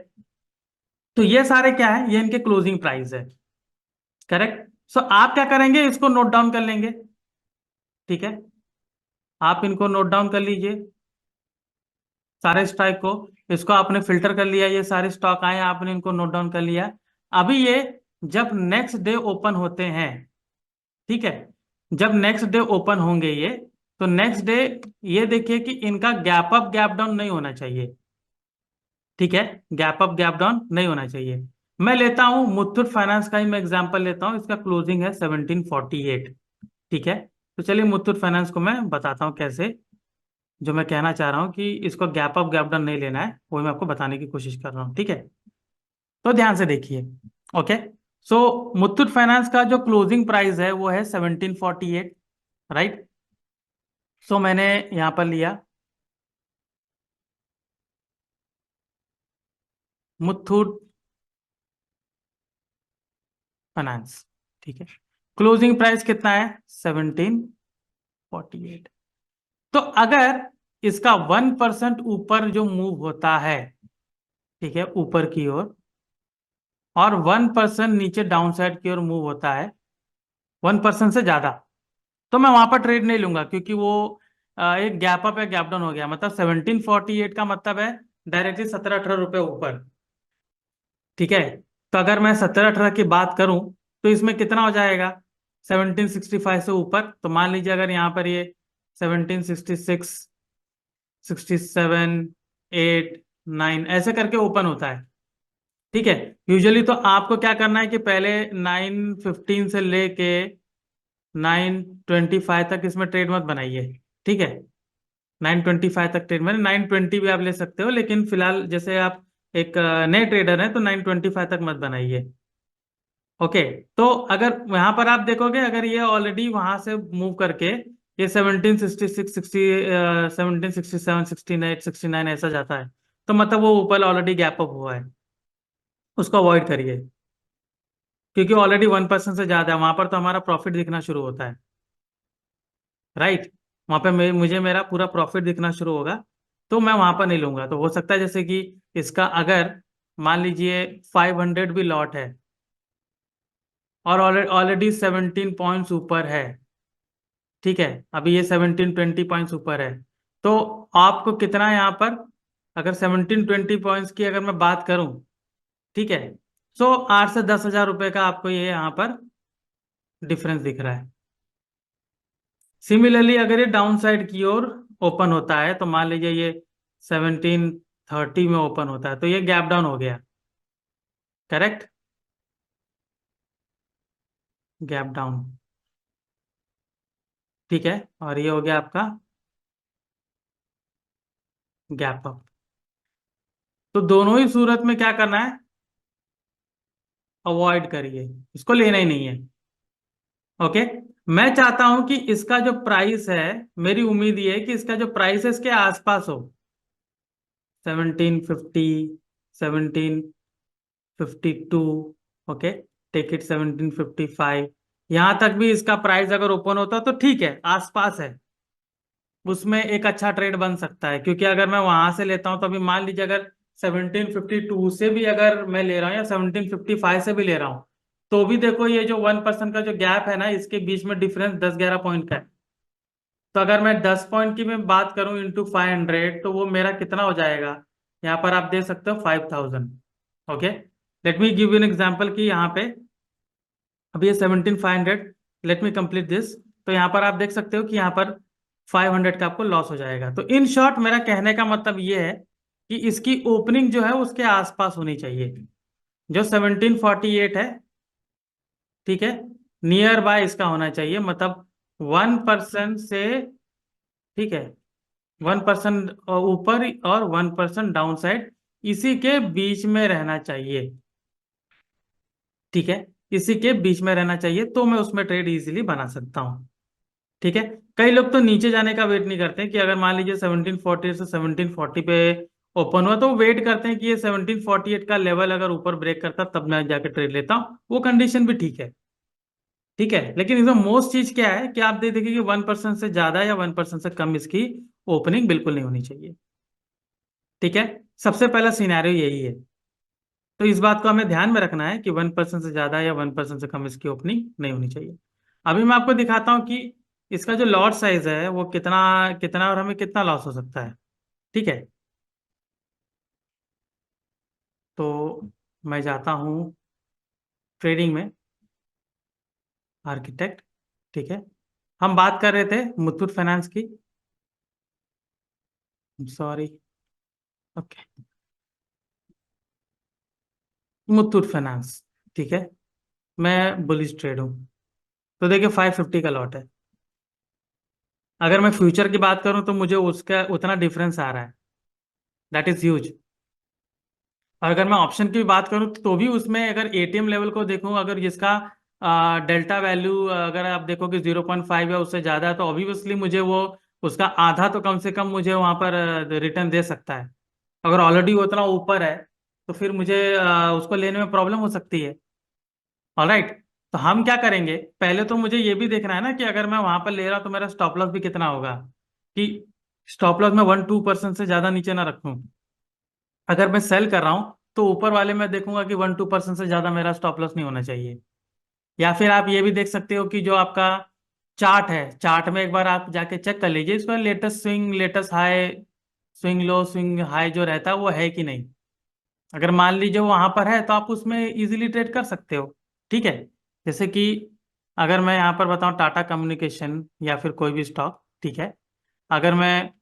तो ये सारे क्या है, ये इनके क्लोजिंग प्राइस है। करेक्ट, सो आप क्या करेंगे, इसको नोट डाउन कर लेंगे। ठीक है, आप इनको नोट डाउन कर लीजिए सारे स्टॉक को। इसको आपने फिल्टर कर लिया, ये सारे स्टॉक आए, आपने इनको नोट डाउन कर लिया। अभी ये जब नेक्स्ट डे ओपन होते हैं, ठीक है, जब नेक्स्ट डे ओपन होंगे ये, तो नेक्स्ट डे ये देखिए कि इनका गैप अप गैप डाउन नहीं होना चाहिए। ठीक है, गैप अप गैप डाउन नहीं होना चाहिए। मैं लेता हूं मुथूट फाइनेंस का ही मैं एग्जांपल लेता हूं, इसका क्लोजिंग है 1748। ठीक है, तो चलिए मुथूट फाइनेंस को मैं बताता हूं कैसे, जो मैं कहना चाह रहा हूं कि इसको गैप अप गैप डाउन नहीं लेना है, वो मैं आपको बताने की कोशिश कर रहा हूं। ठीक है, तो ध्यान से देखिए। ओके, सो मुथूट फाइनेंस का जो क्लोजिंग प्राइस है वो है 1748, राइट। सो मैंने यहां पर लिया मुथूट फाइनेंस। ठीक है, क्लोजिंग प्राइस कितना है, 1748। तो अगर इसका 1% ऊपर जो मूव होता है, ठीक है, ऊपर की ओर, और 1% नीचे डाउन साइड की ओर मूव होता है, 1% से ज्यादा, तो मैं वहां पर ट्रेड नहीं लूंगा, क्योंकि वो एक गैप अप या गैप डाउन हो गया। मतलब 1748 का मतलब है डायरेक्टली 17-18 रुपए ऊपर। ठीक है, तो अगर मैं 17-18 की बात करूं तो इसमें कितना हो जाएगा, 1765 से ऊपर। तो मान लीजिए अगर यहाँ पर ये 1766, 67, 8, 9 ऐसे करके ओपन होता है। ठीक है, यूजुअली तो आपको क्या करना है कि पहले 9:15 से लेके 9:25 तक इसमें ट्रेड मत बनाइए। ठीक है, 9:25 तक ट्रेड, मैंने 9:20 भी आप ले सकते हो, लेकिन फिलहाल जैसे आप एक नए ट्रेडर हैं तो 9:25 तक मत बनाइए। ओके, तो अगर यहाँ पर आप देखोगे, अगर ये ऑलरेडी वहां से मूव करके ये 1766 60 1767 69 69 ऐसा जाता है, तो मतलब वो ऊपर ऑलरेडी गैप अप हुआ है, उसको अवॉइड करिए, क्योंकि ऑलरेडी 1% से ज्यादा है वहां पर, तो हमारा प्रॉफिट दिखना शुरू होता है, राइट। वहां पे मुझे मेरा पूरा प्रॉफिट दिखना शुरू होगा, तो मैं वहां पर नहीं लूंगा। तो हो सकता है जैसे कि इसका अगर मान लीजिए 500 भी लॉट है और ऑलरेडी 17 पॉइंट्स ऊपर है, ठीक है, अभी ये 17-20 पॉइंट्स ऊपर है, तो आपको कितना यहाँ पर, अगर 17-20 पॉइंट्स की अगर मैं बात करूं, ठीक है, सो 8 से 10 हजार रुपए का आपको ये यहाँ पर डिफरेंस दिख रहा है। सिमिलरली अगर ये डाउन साइड की ओर ओपन होता है, तो मान लीजिए ये 1730 में ओपन होता है, तो ये गैप डाउन हो गया, करेक्ट, गैप डाउन, ठीक है, और ये हो गया आपका गैप अप। तो दोनों ही सूरत में क्या करना है, अवॉइड करिए, इसको लेना ही नहीं है। ओके, मैं चाहता हूं कि इसका जो प्राइस है, मेरी उम्मीद ये है कि इसका जो प्राइस है इसके आसपास हो, 1750, 1752, ओके, टेक इट 1755, यहां तक भी इसका प्राइस अगर ओपन होता तो ठीक है, आसपास है, उसमें एक अच्छा ट्रेड बन सकता है। क्योंकि अगर मैं वहां से लेता हूं तो अभी मान लीजिए अगर 1752 से भी अगर मैं ले रहा हूँ या 1755 से भी ले रहा हूँ, तो भी देखो ये जो 1% का जो गैप है ना, इसके बीच में डिफरेंस 10-11 पॉइंट का है। तो अगर मैं 10 पॉइंट की मैं बात करूं इंटू 500, तो वो मेरा कितना हो जाएगा, यहाँ पर आप देख सकते हो 5000। Okay, let me give you an example कि यहाँ पे अभी ये 17,500, लेट मी कंप्लीट दिस। तो यहाँ पर आप देख सकते हो कि यहाँ पर 500 का आपको लॉस हो जाएगा। तो इन शॉर्ट मेरा कहने का मतलब ये है कि इसकी ओपनिंग जो है उसके आसपास होनी चाहिए, जो 1748 है, ठीक है, नियर बाय इसका होना चाहिए, मतलब 1% से, ठीक है, 1% ऊपर और 1% डाउन साइड, इसी के बीच में रहना चाहिए, ठीक है, इसी के बीच में रहना चाहिए, तो मैं उसमें ट्रेड इजीली बना सकता हूँ, ठीक है। कई लोग तो नीचे जाने का वेट नहीं करते कि अगर मान लीजिए 1740 से 1740 पे ओपन हुआ, तो वो वेट करते हैं कि ये 1748 का लेवल अगर ऊपर ब्रेक करता तब मैं जाके ट्रेड लेता हूँ, वो कंडीशन भी ठीक है, ठीक है। लेकिन इसमें मोस्ट चीज क्या है कि आप देखिए कि 1% से ज्यादा या 1% से कम इसकी ओपनिंग बिल्कुल नहीं होनी चाहिए, ठीक है। सबसे पहला सिनेरियो यही है, तो इस बात को हमें ध्यान में रखना है कि 1% से ज्यादा या 1% से कम इसकी ओपनिंग नहीं होनी चाहिए। अभी मैं आपको दिखाता हूँ कि इसका जो लॉट साइज है वो कितना कितना और हमें कितना लॉस हो सकता है, ठीक है। तो मैं जाता हूँ ट्रेडिंग में, आर्किटेक्ट, ठीक है, हम बात कर रहे थे मुथूट फाइनेंस की, सॉरी, ओके, मुथूट फाइनेंस, ठीक है, मैं बुलिश ट्रेड हूँ। तो देखिए 550 का लॉट है, अगर मैं फ्यूचर की बात करूं तो मुझे उसका उतना डिफरेंस आ रहा है, दैट इज ह्यूज। और अगर मैं ऑप्शन की भी बात करूं तो भी उसमें अगर एटीएम लेवल को देखूं, अगर जिसका डेल्टा वैल्यू अगर आप देखो कि 0.5 या उससे ज़्यादा है, तो ऑब्वियसली मुझे वो उसका आधा तो कम से कम मुझे वहां पर रिटर्न दे सकता है। अगर ऑलरेडी वो उतना ऊपर है, तो फिर मुझे उसको लेने में प्रॉब्लम हो सकती है, ऑलराइट। तो हम क्या करेंगे, पहले तो मुझे ये भी देखना है ना कि अगर मैं वहां पर ले रहा हूं तो मेरा स्टॉप लॉस भी कितना होगा, कि स्टॉप लॉस में 1-2% से ज्यादा नीचे ना रखूं। अगर मैं सेल कर रहा हूं तो ऊपर वाले में देखूंगा कि 1-2% से ज्यादा मेरा स्टॉप लॉस नहीं होना चाहिए। या फिर आप ये भी देख सकते हो कि जो आपका चार्ट है, चार्ट में एक बार आप जाके चेक कर लीजिए इसका latest swing, latest high, swing low, swing high जो रहता है वो है कि नहीं। अगर मान लीजिए वो वहां पर है तो आप उसमें इजीली ट्रेड कर सकते हो, ठीक है। जैसे कि अगर मैं यहाँ पर बताऊं टाटा कम्युनिकेशन या फिर कोई भी स्टॉक, ठीक है, अगर मैं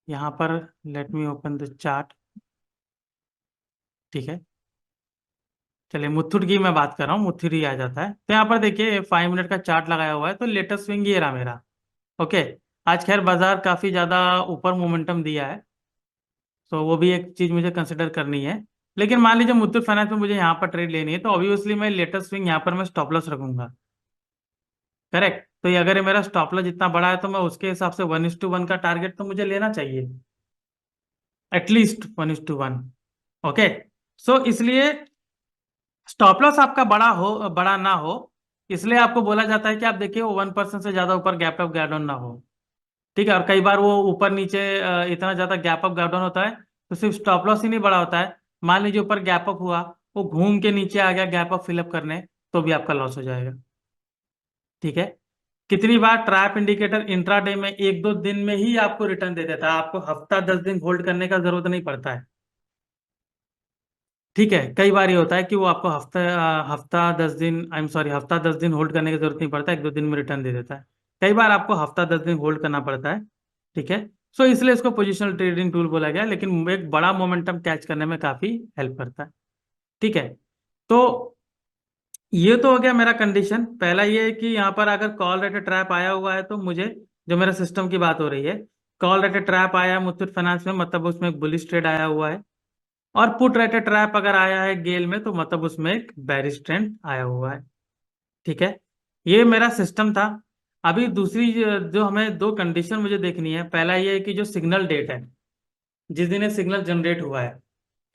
यहाँ पर, let me open the chart, ठीक है, चलिए मुथूट की मैं बात कर रहा हूँ, मुथूट ही आ जाता है। तो यहाँ पर देखिए 5 मिनट का चार्ट लगाया हुआ है, तो लेटेस्ट स्विंग ये रहा मेरा, ओके। आज खैर बाजार काफी ज्यादा ऊपर मोमेंटम दिया है, तो वो भी एक चीज मुझे कंसिडर करनी है। लेकिन मान लीजिए मुथूट फाइनेंस में मुझे यहाँ पर ट्रेड लेनी है, तो ऑब्वियसली मैं लेटेस्ट स्विंग यहाँ पर मैं स्टॉप लॉस रखूंगा, करेक्ट। तो ये अगर ये मेरा स्टॉप लॉस जितना बड़ा है तो मैं उसके हिसाब से 1:1 का टारगेट तो मुझे लेना चाहिए, एटलीस्ट 1:1। ओके। सो इसलिए स्टॉप लॉस आपका बड़ा ना हो, इसलिए आपको बोला जाता है कि आप देखिए वो 1% से ज्यादा ऊपर गैप अप गैप डाउन ना हो। ठीक है। और कई बार वो ऊपर नीचे इतना ज्यादा गैप अप गैप डाउन होता है तो सिर्फ स्टॉप लॉस ही नहीं बड़ा होता है, मान लीजिए ऊपर गैप अप हुआ, वो घूम के नीचे आ गया गैप अप फिलअप करने, तो भी आपका लॉस हो जाएगा। ठीक है। कितनी बार ट्रैप इंडिकेटर इंट्राडे में 1-2 दिन में ही आपको रिटर्न दे देता है, आपको हफ्ता 10 दिन होल्ड करने का जरूरत नहीं पड़ता है। ठीक है। कई बार ये होता है कि वो आपको हफ्ता 10 दिन, आई एम सॉरी, हफ्ता 10 दिन होल्ड करने की जरूरत नहीं पड़ता, 1-2 दिन में रिटर्न दे देता है। कई बार आपको हफ्ता 10 दिन होल्ड करना पड़ता है। ठीक है। सो इसलिए इसको पोजिशनल ट्रेडिंग टूल बोला गया, लेकिन एक बड़ा मोमेंटम कैच करने में काफी हेल्प करता है। ठीक है। तो ये तो हो गया मेरा कंडीशन पहला, ये है कि यहाँ पर अगर कॉल रेटेड ट्रैप आया हुआ है तो मुझे, जो मेरा सिस्टम की बात हो रही है, कॉल रेटेड ट्रैप आया मुथूट फाइनेंस में, मतलब उसमें एक बुलिश ट्रेड आया हुआ है। और पुट रेटेड ट्रैप अगर आया है गेल में तो मतलब उसमें एक बेरिश ट्रेंड आया हुआ है। ठीक है। ये मेरा सिस्टम था। अभी दूसरी जो हमें दो कंडीशन मुझे देखनी है, पहला ये है कि जो सिग्नल डेट है, जिस दिन ये सिग्नल जनरेट हुआ है,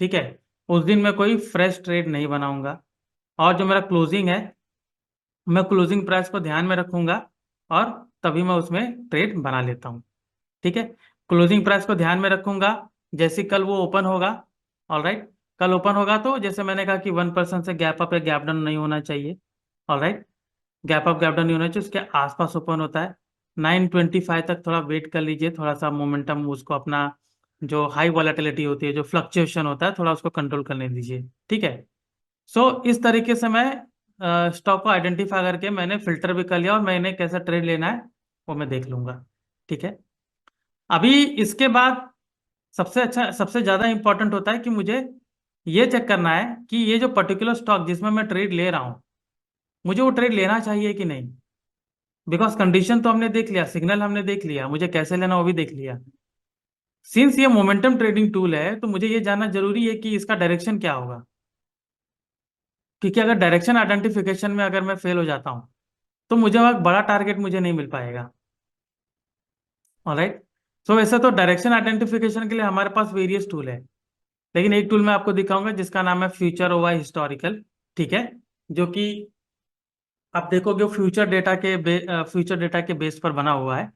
ठीक है, उस दिन मैं कोई फ्रेश ट्रेड नहीं बनाऊंगा। और जो मेरा क्लोजिंग है, मैं क्लोजिंग प्राइस को ध्यान में रखूंगा और तभी मैं उसमें ट्रेड बना लेता हूँ। ठीक है। क्लोजिंग प्राइस को ध्यान में रखूंगा, जैसे कल वो ओपन होगा, ऑल राइट, कल ओपन होगा तो जैसे मैंने कहा कि 1% से गैप अप या गैप डाउन नहीं होना चाहिए, all right, gap up gap down नहीं होना चाहिए, उसके आसपास ओपन होता है। 925 तक थोड़ा वेट कर लीजिए, थोड़ा सा मोमेंटम उसको अपना, जो हाई वॉलेटिलिटी होती है, जो फ्लक्चुएशन होता है, थोड़ा उसको कंट्रोल करने दीजिए। ठीक है। सो इस तरीके से मैं स्टॉक को आइडेंटिफाई करके मैंने फिल्टर भी कर लिया, और मैंने कैसा ट्रेड लेना है वो मैं देख लूंगा। ठीक है। अभी इसके बाद सबसे ज्यादा इंपॉर्टेंट होता है कि मुझे ये चेक करना है कि ये जो पर्टिकुलर स्टॉक जिसमें मैं ट्रेड ले रहा हूँ, मुझे वो ट्रेड लेना चाहिए कि नहीं। बिकॉज कंडीशन तो हमने देख लिया, सिग्नल हमने देख लिया, मुझे कैसे लेना वो भी देख लिया। सिंस ये मोमेंटम ट्रेडिंग टूल है तो मुझे ये जानना जरूरी है कि इसका डायरेक्शन क्या होगा, क्योंकि अगर डायरेक्शन आइडेंटिफिकेशन में अगर मैं फेल हो जाता हूँ तो मुझे वहाँ बड़ा टारगेट मुझे नहीं मिल पाएगा। ऑलराइट। सो वैसे तो डायरेक्शन आइडेंटिफिकेशन के लिए हमारे पास वेरियस टूल है, लेकिन एक टूल मैं आपको दिखाऊंगा जिसका नाम है फ्यूचर ओवाई हिस्टोरिकल। ठीक है। जो कि आप देखोगे फ्यूचर डेटा के बेस पर बना हुआ है।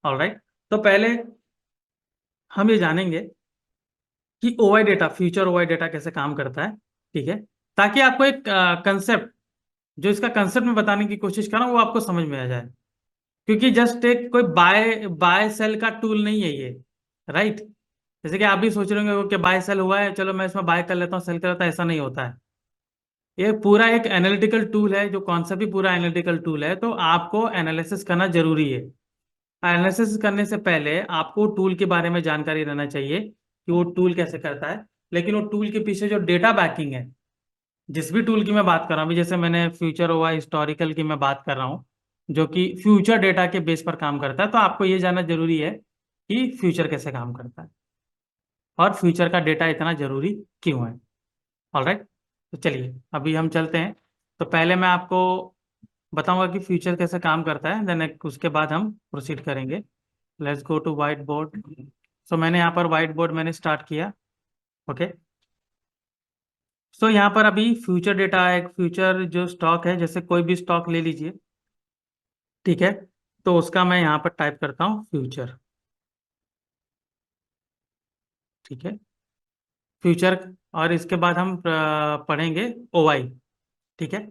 ऑलराइट। तो पहले हम ये जानेंगे कि ओवाई डेटा, फ्यूचर ओवाई डेटा कैसे काम करता है। ठीक है। ताकि आपको एक कंसेप्ट, जो इसका कंसेप्ट मैं बताने की कोशिश कर रहा हूँ वो आपको समझ में आ जाए। क्योंकि जस्ट एक कोई बाय बाय सेल का टूल नहीं है ये, राइट। जैसे कि आप भी सोच रहे होंगे कि बाय सेल हुआ है, चलो मैं इसमें बाय कर लेता हूँ, सेल कर लेता हूँ, ऐसा नहीं होता है। ये पूरा एक एनालिटिकल टूल है, जो कॉन्सेप्ट भी पूरा एनालिटिकल टूल है, तो आपको एनालिसिस करना जरूरी है। एनालिसिस करने से पहले आपको टूल के बारे में जानकारी रहना चाहिए कि वो टूल कैसे करता है, लेकिन वो टूल के पीछे जो डेटा बैकिंग है, जिस भी टूल की मैं बात कर रहा हूँ, अभी जैसे मैंने फ्यूचर हुआ हिस्टोरिकल की मैं बात कर रहा हूँ, जो कि फ्यूचर डेटा के बेस पर काम करता है, तो आपको ये जानना जरूरी है कि फ्यूचर कैसे काम करता है और फ्यूचर का डेटा इतना जरूरी क्यों है। ऑलराइट। तो चलिए अभी हम चलते हैं। तो पहले मैं आपको बताऊंगा कि फ्यूचर कैसे काम करता है, देन उसके बाद हम प्रोसीड करेंगे। Let's go to white board. So मैंने यहाँ पर वाइट बोर्ड मैंने स्टार्ट किया। ओके। सो यहाँ पर अभी फ्यूचर डेटा है, एक फ्यूचर जो स्टॉक है, जैसे कोई भी स्टॉक ले लीजिए। ठीक है। तो उसका मैं यहाँ पर टाइप करता हूँ फ्यूचर। ठीक है। फ्यूचर। और इसके बाद हम पढ़ेंगे ओवाई। ठीक है।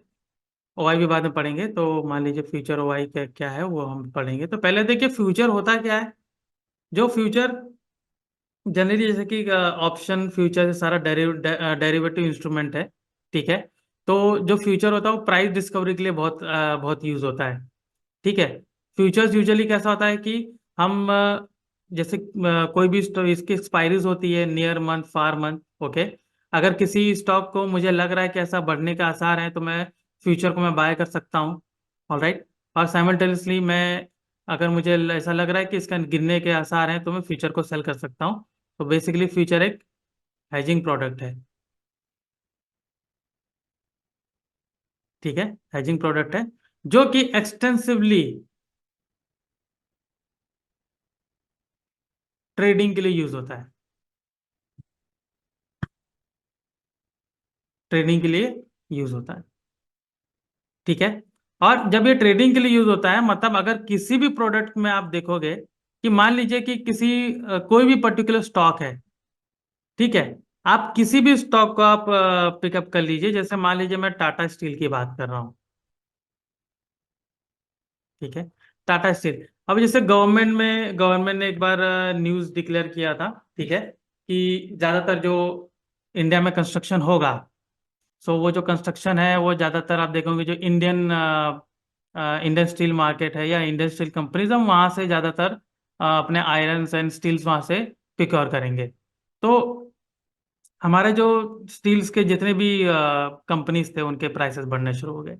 ओवाई भी बाद में पढ़ेंगे, तो मान लीजिए फ्यूचर ओवाई क्या क्या है वो हम पढ़ेंगे। तो पहले देखिए फ्यूचर होता क्या है। जो फ्यूचर जनरली, जैसे कि ऑप्शन फ्यूचर से सारा डेरिवेटिव इंस्ट्रूमेंट है। ठीक है। तो जो फ्यूचर होता है वो प्राइस डिस्कवरी के लिए बहुत यूज होता है। ठीक है। फ्यूचर्स यूजुअली कैसा होता है कि हम जैसे कोई भी इसकी एक्सपायरीज होती है नियर मंथ फार मंथ। ओके। अगर किसी स्टॉक को मुझे लग रहा है कि ऐसा बढ़ने का आसार है तो मैं फ्यूचर को मैं बाय कर सकता हूँ। ऑलराइट। और साइमल्टेनियसली मैं, अगर मुझे ऐसा लग रहा है कि इसका गिरने के आसार हैं तो मैं फ्यूचर को सेल कर सकता हूँ। तो बेसिकली फ्यूचर एक हेजिंग प्रोडक्ट है। ठीक है। हेजिंग प्रोडक्ट है जो कि एक्सटेंसिवली ट्रेडिंग के लिए यूज होता है, ट्रेडिंग के लिए यूज होता है। ठीक है। और जब ये ट्रेडिंग के लिए यूज होता है, मतलब अगर किसी भी प्रोडक्ट में आप देखोगे कि मान लीजिए कि किसी कोई भी पर्टिकुलर स्टॉक है, ठीक है, आप किसी भी स्टॉक को आप पिकअप कर लीजिए, जैसे मान लीजिए मैं टाटा स्टील की बात कर रहा हूँ। ठीक है। टाटा स्टील, अब जैसे गवर्नमेंट ने एक बार न्यूज डिक्लेयर किया था, ठीक है, कि ज्यादातर जो इंडिया में कंस्ट्रक्शन होगा, सो वो जो कंस्ट्रक्शन है वो ज्यादातर आप देखोगे जो इंडियन स्टील मार्केट है या इंडियन स्टील कंपनीज, हम वहां से ज्यादातर अपने आयरन एंड स्टील्स वहां से प्रिक्योर करेंगे। तो हमारे जो स्टील्स के जितने भी कंपनीज थे उनके प्राइसेस बढ़ने शुरू हो गए।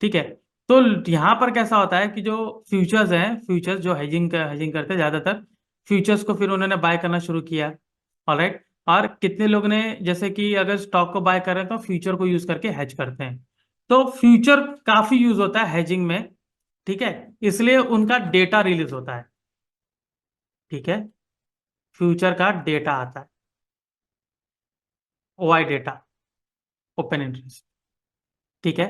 ठीक है। तो यहाँ पर कैसा होता है कि जो फ्यूचर्स हैं, फ्यूचर्स जो हेजिंग करते हैं ज्यादातर, फ्यूचर्स को फिर उन्होंने बाय करना शुरू किया। ऑलराइट। और कितने लोग ने, जैसे कि अगर स्टॉक को बाय कर रहे हैं तो फ्यूचर को यूज करके हेज करते हैं। तो फ्यूचर काफी यूज होता है हेजिंग में। ठीक है। इसलिए उनका डेटा रिलीज होता है। ठीक है। फ्यूचर का डेटा आता है, ओआई डेटा, ओपन इंटरेस्ट। ठीक है।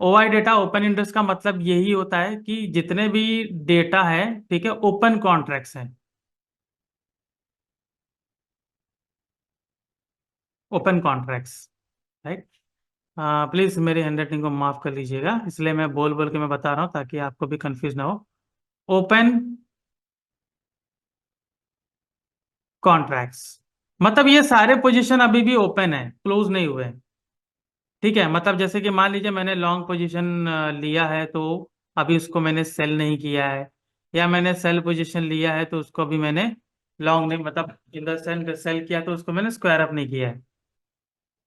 ओआई डेटा, ओपन इंटरेस्ट का मतलब यही होता है कि जितने भी डेटा है, ठीक है, ओपन कॉन्ट्रैक्ट्स हैं, ओपन कॉन्ट्रैक्ट्स। राइट। प्लीज मेरी हैंडराइटिंग को माफ कर लीजिएगा, इसलिए मैं बोल बोल के मैं बता रहा हूँ ताकि आपको भी कंफ्यूज ना हो। ओपन कॉन्ट्रैक्ट्स मतलब ये सारे पोजीशन अभी भी ओपन है, क्लोज नहीं हुए हैं। ठीक है। मतलब जैसे कि मान लीजिए मैंने लॉन्ग पोजीशन लिया है, तो अभी उसको मैंने सेल नहीं किया है, या मैंने सेल पोजीशन लिया है तो उसको अभी मैंने लॉन्ग नहीं, मतलब इन द सेंस सेल किया तो उसको मैंने स्क्वायर अप नहीं किया है।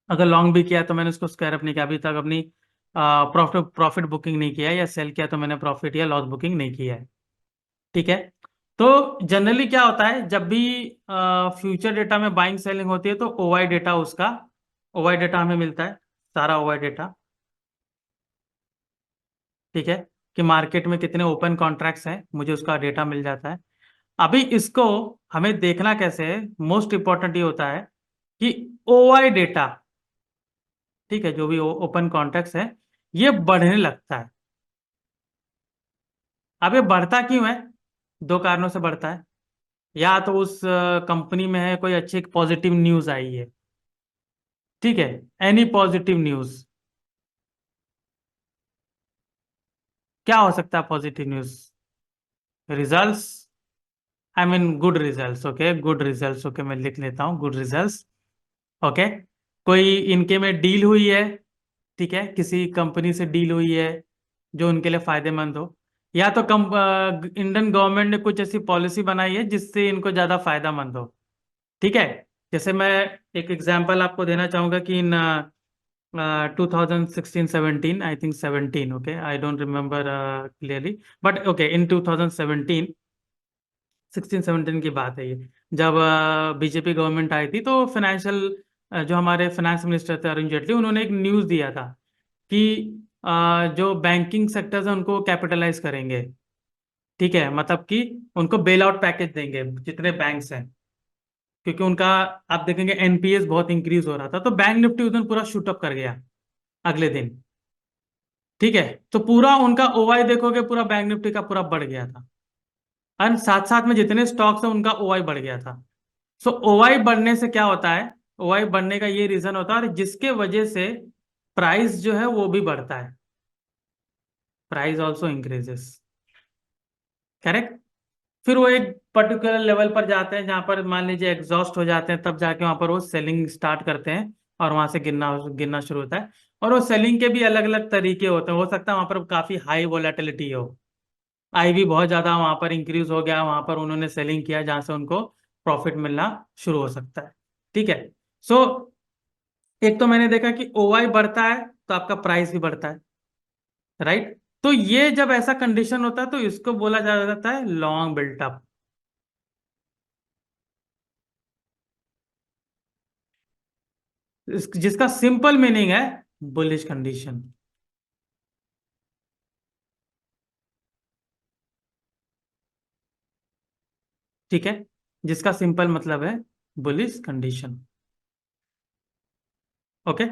अगर लॉन्ग भी किया तो मैंने उसको स्क्वायर अप नहीं किया, अभी तक अपनी प्रॉफिट प्रॉफिट बुकिंग नहीं किया है, या सेल किया तो मैंने प्रॉफिट या लॉस बुकिंग नहीं किया है। ठीक है। तो जनरली क्या होता है, जब भी फ्यूचर डेटा में बाइंग सेलिंग होती है तो ओवाई डेटा उसका, ओवाई डेटा हमें मिलता है, सारा ओवाई डेटा। ठीक है। कि मार्केट में कितने ओपन कॉन्ट्रैक्ट्स हैं, मुझे उसका डेटा मिल जाता है। अभी इसको हमें देखना कैसे है, मोस्ट इंपॉर्टेंट ये होता है कि ओआई डेटा, ठीक है, जो भी ओपन कॉन्ट्रैक्ट्स है, ये बढ़ने लगता है। अब ये बढ़ता क्यों है? दो कारणों से बढ़ता है। या तो उस कंपनी में है कोई अच्छी पॉजिटिव न्यूज आई है, ठीक है, एनी पॉजिटिव न्यूज। क्या हो सकता है positive news? Results, I mean good results, okay, good results, okay, मैं लिख लेता हूँ गुड रिजल्ट्स। ओके। कोई इनके में डील हुई है, ठीक है, किसी कंपनी से डील हुई है जो उनके लिए फायदेमंद हो, या तो इंडियन गवर्नमेंट ने कुछ ऐसी पॉलिसी बनाई है जिससे इनको ज्यादा फायदामंद हो। ठीक है। जैसे मैं एक एग्जांपल आपको देना चाहूंगा कि in 2016-17, I think 17, okay, I don't remember clearly, but okay, in 2017, 16-17 की बात है ये, जब बीजेपी गवर्नमेंट आई थी तो फाइनेंशियल, जो हमारे फाइनेंस मिनिस्टर थे अरुण जेटली, उन्होंने एक न्यूज़ दिया था कि जो बैंकिंग सेक्टर्स है उनको कैपिटलाइज करेंगे। ठीक है। मतलब कि उनको बेल आउट पैकेज देंगे जितने बैंक्स हैं, क्योंकि उनका, आप देखेंगे एनपीएस बहुत इंक्रीज हो रहा था, तो बैंक निफ्टी उस दिन पूरा शूटअप कर गया अगले दिन। ठीक है। तो पूरा उनका ओवाई देखोगे, पूरा बैंक निफ्टी का पूरा बढ़ गया था, और साथ साथ में जितने स्टॉक्स हैं उनका ओवाई बढ़ गया था। सो ओवाई बढ़ने से क्या होता है, ओवाई बढ़ने का ये रीजन होता है, और जिसके वजह से प्राइस जो है वो भी बढ़ता है, प्राइस ऑल्सो इंक्रीजेस। करेक्ट। फिर वो एक पर्टिकुलर लेवल पर जाते हैं जहां पर मान लीजिए एग्जॉस्ट हो जाते हैं, तब जाके वहां पर वो सेलिंग स्टार्ट करते हैं, और वहां से गिरना गिरना शुरू होता है। और वो सेलिंग के भी अलग अलग तरीके होते हैं, हो सकता है वहां पर काफी हाई वोलेटिलिटी हो, आई भी बहुत ज्यादा वहां पर इंक्रीज हो गया, वहां पर उन्होंने सेलिंग किया जहां से उनको प्रॉफिट मिलना शुरू हो सकता है। ठीक है। सो एक तो मैंने देखा कि ओआई बढ़ता है तो आपका प्राइस भी बढ़ता है, राइट। तो ये जब ऐसा कंडीशन होता है तो इसको बोला जाता है लॉन्ग बिल्टअप, जिसका सिंपल मीनिंग है बुलिश कंडीशन। ठीक है। जिसका सिंपल मतलब है बुलिश कंडीशन। ओके।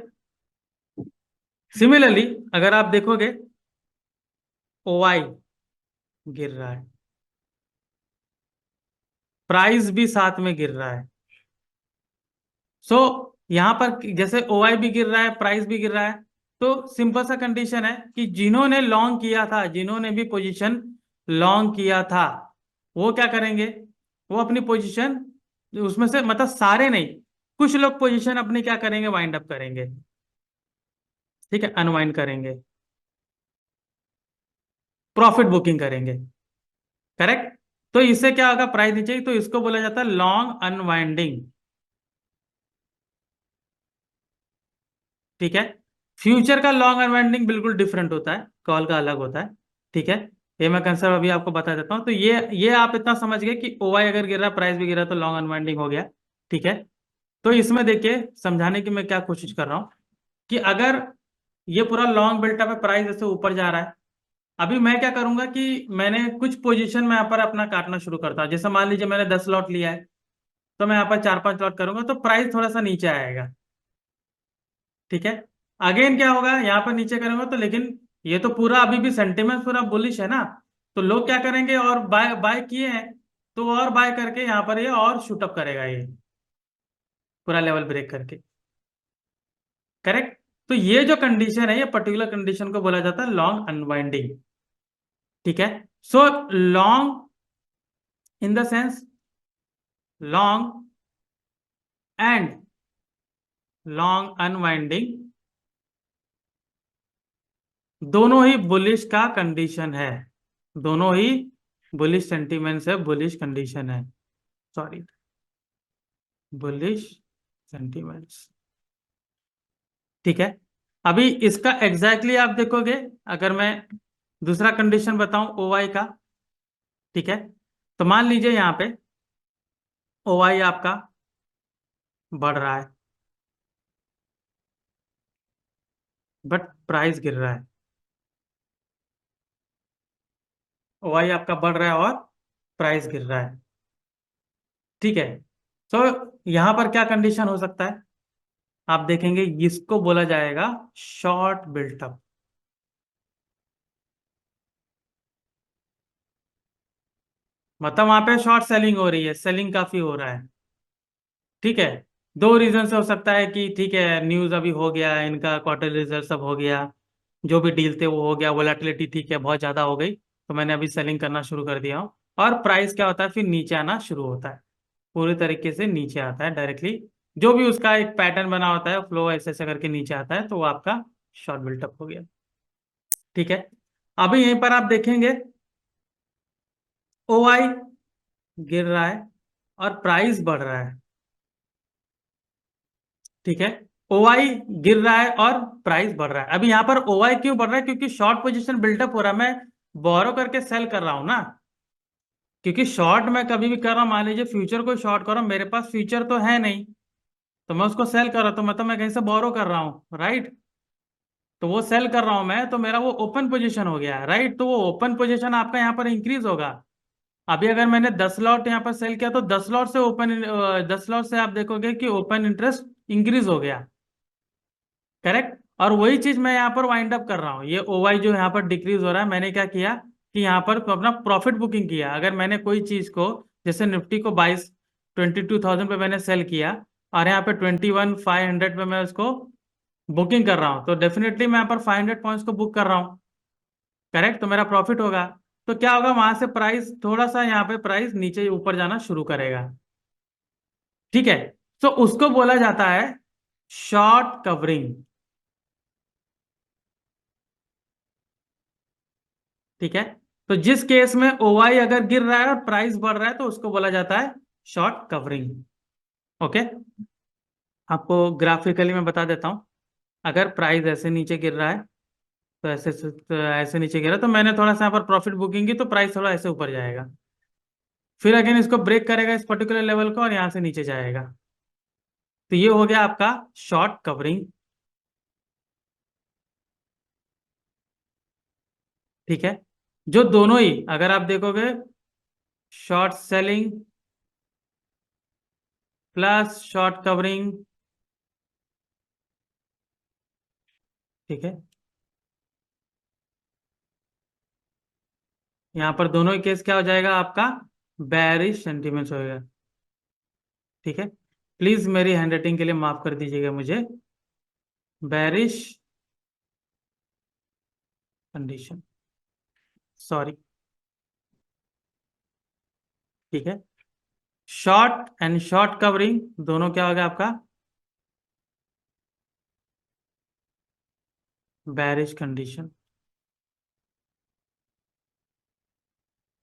सिमिलरली अगर आप देखोगे ओआई गिर रहा है, प्राइस भी साथ में गिर रहा है। सो यहां पर जैसे ओआई भी गिर रहा है, प्राइस भी गिर रहा है, तो सिंपल सा कंडीशन है कि जिन्होंने लॉन्ग किया था, जिन्होंने भी पोजीशन लॉन्ग किया था, वो क्या करेंगे, वो अपनी पोजीशन, उसमें से मतलब सारे नहीं, कुछ लोग पोजीशन अपनी क्या करेंगे, वाइंड अप करेंगे। ठीक है, अनवाइंड करेंगे, प्रॉफिट बुकिंग करेंगे। करेक्ट। तो इससे क्या होगा, प्राइस नीचे, तो इसको बोला जाता है लॉन्ग अनवाइंडिंग। ठीक है। फ्यूचर का लॉन्ग अनवाइंडिंग बिल्कुल डिफरेंट होता है, कॉल का अलग होता है। ठीक है। ये मैं कंसेप्ट अभी आपको बता देता हूँ। तो ये आप इतना समझ गए कि ओवाई अगर गिर रहा, प्राइस भी गिरा, तो लॉन्ग अनवाइंडिंग हो गया। ठीक है। तो इसमें देखिए समझाने की मैं क्या कोशिश कर रहा हूँ कि अगर ये पूरा लॉन्ग बिल्टअप है, प्राइस ऐसे ऊपर जा रहा है, अभी मैं क्या करूंगा कि मैंने कुछ पोजीशन में यहाँ पर अपना काटना शुरू करता हूँ। जैसे मान लीजिए मैंने 10 लॉट लिया है, तो मैं यहाँ पर 4-5 लॉट करूंगा, तो प्राइस थोड़ा सा नीचे आएगा। ठीक है। अगेन क्या होगा, यहाँ पर नीचे करेंगे तो, लेकिन ये तो पूरा अभी भी सेंटिमेंट पूरा बुलिश है ना, तो लोग क्या करेंगे, और बाय बाय किए हैं, तो और बाय करके यहाँ पर ये और शूटअप करेगा, ये पूरा लेवल ब्रेक करके। करेक्ट। तो ये जो कंडीशन है, ये पर्टिकुलर कंडीशन को बोला जाता है लॉन्ग अनवाइंडिंग। ठीक है। So long in the sense, long and long unwinding दोनों ही बुलिश का कंडीशन है, दोनों ही बुलिश सेंटीमेंट्स है, बुलिश कंडीशन है, सॉरी, बुलिश सेंटीमेंट्स। ठीक है। अभी इसका एग्जैक्टली आप देखोगे, अगर मैं दूसरा कंडीशन बताऊं ओवाई का। ठीक है। तो मान लीजिए यहाँ पे ओवाई आपका बढ़ रहा है, बट प्राइस गिर रहा है। ओवाई आपका बढ़ रहा है और प्राइस गिर रहा है। ठीक है। तो यहाँ पर क्या कंडीशन हो सकता है, आप देखेंगे इसको बोला जाएगा शॉर्ट बिल्टअप। मतलब वहां पे शॉर्ट सेलिंग हो रही है, सेलिंग काफी हो रहा है। ठीक है। दो रीजन से हो सकता है कि ठीक है, न्यूज अभी हो गया, इनका क्वार्टर रिजल्ट सब हो गया, जो भी डील थे वो हो गया, वोलेटिलिटी ठीक है बहुत ज्यादा हो गई, तो मैंने अभी सेलिंग करना शुरू कर दिया हूँ। और प्राइस क्या होता है, फिर नीचे आना शुरू होता है, पूरी तरीके से नीचे आता है डायरेक्टली, जो भी उसका एक पैटर्न बना होता है, फ्लो ऐसे ऐसे करके नीचे आता है, तो वो आपका शॉर्ट बिल्टअप हो गया। ठीक है। अभी यहीं पर आप देखेंगे ओआई गिर रहा है और प्राइस बढ़ रहा है। ठीक है। ओआई गिर रहा है और प्राइस बढ़ रहा है। अभी यहां पर ओआई क्यों बढ़ रहा है, क्योंकि शॉर्ट पोजीशन बिल्डअप हो रहा है, मैं बोरो करके सेल कर रहा हूं ना। क्योंकि शॉर्ट मैं कभी भी कर रहा हूं, मान लीजिए फ्यूचर को शॉर्ट कर रहा हूं, मेरे पास फ्यूचर तो है नहीं, तो मैं उसको सेल कर रहा हूं, तो मतलब मैं कहीं से बोरो कर रहा हूँ, राइट। तो वो सेल कर रहा हूं मैं, तो मेरा वो ओपन पोजीशन हो गया, राइट। तो वो ओपन पोजीशन आपका यहाँ पर इंक्रीज होगा। अभी अगर मैंने 10 लॉट यहाँ पर सेल किया, तो 10 लॉट से ओपन, 10 लॉट से आप देखोगे कि ओपन इंटरेस्ट इंक्रीज हो गया। करेक्ट। और वही चीज मैं यहाँ पर वाइंड अप कर रहा हूँ, ये ओवाई जो यहाँ पर डिक्रीज हो रहा है, मैंने क्या किया कि यहाँ पर अपना प्रॉफिट बुकिंग किया। अगर मैंने कोई चीज को, जैसे निफ्टी को 22 22,000 पे मैंने सेल किया, और यहाँ पे 21,500 पे मैं उसको बुकिंग कर रहा हूँ, तो डेफिनेटली मैं यहाँ पर 500 पॉइंट्स को बुक कर रहा हूँ। करेक्ट। तो मेरा प्रॉफिट होगा। तो क्या होगा, वहां से प्राइस थोड़ा सा, यहाँ पे प्राइस नीचे ऊपर जाना शुरू करेगा। ठीक है। तो उसको बोला जाता है शॉर्ट कवरिंग। ठीक है। तो जिस केस में ओवाई अगर गिर रहा है और प्राइस बढ़ रहा है, तो उसको बोला जाता है शॉर्ट कवरिंग। ओके। आपको ग्राफिकली मैं बता देता हूं। अगर प्राइस ऐसे नीचे गिर रहा है, तो ऐसे नीचे गिरा, तो मैंने थोड़ा सा यहाँ पर प्रॉफिट बुकिंग की, तो प्राइस थोड़ा ऐसे ऊपर जाएगा, फिर अगेन इसको ब्रेक करेगा इस पर्टिकुलर लेवल को, और यहाँ से नीचे जाएगा। तो ये हो गया आपका शॉर्ट कवरिंग। ठीक है। जो दोनों ही अगर आप देखोगे, short selling plus short covering, ठीक है। यहाँ पर दोनों ही केस क्या हो जाएगा आपका, बेयरिश सेंटीमेंट्स होएगा, ठीक है। प्लीज मेरी हैंडराइटिंग के लिए माफ कर दीजिएगा मुझे, बेयरिश कंडीशन, सॉरी, ठीक है। शॉर्ट एंड शॉर्ट कवरिंग दोनों क्या होगा आपका, बेयरिश कंडीशन,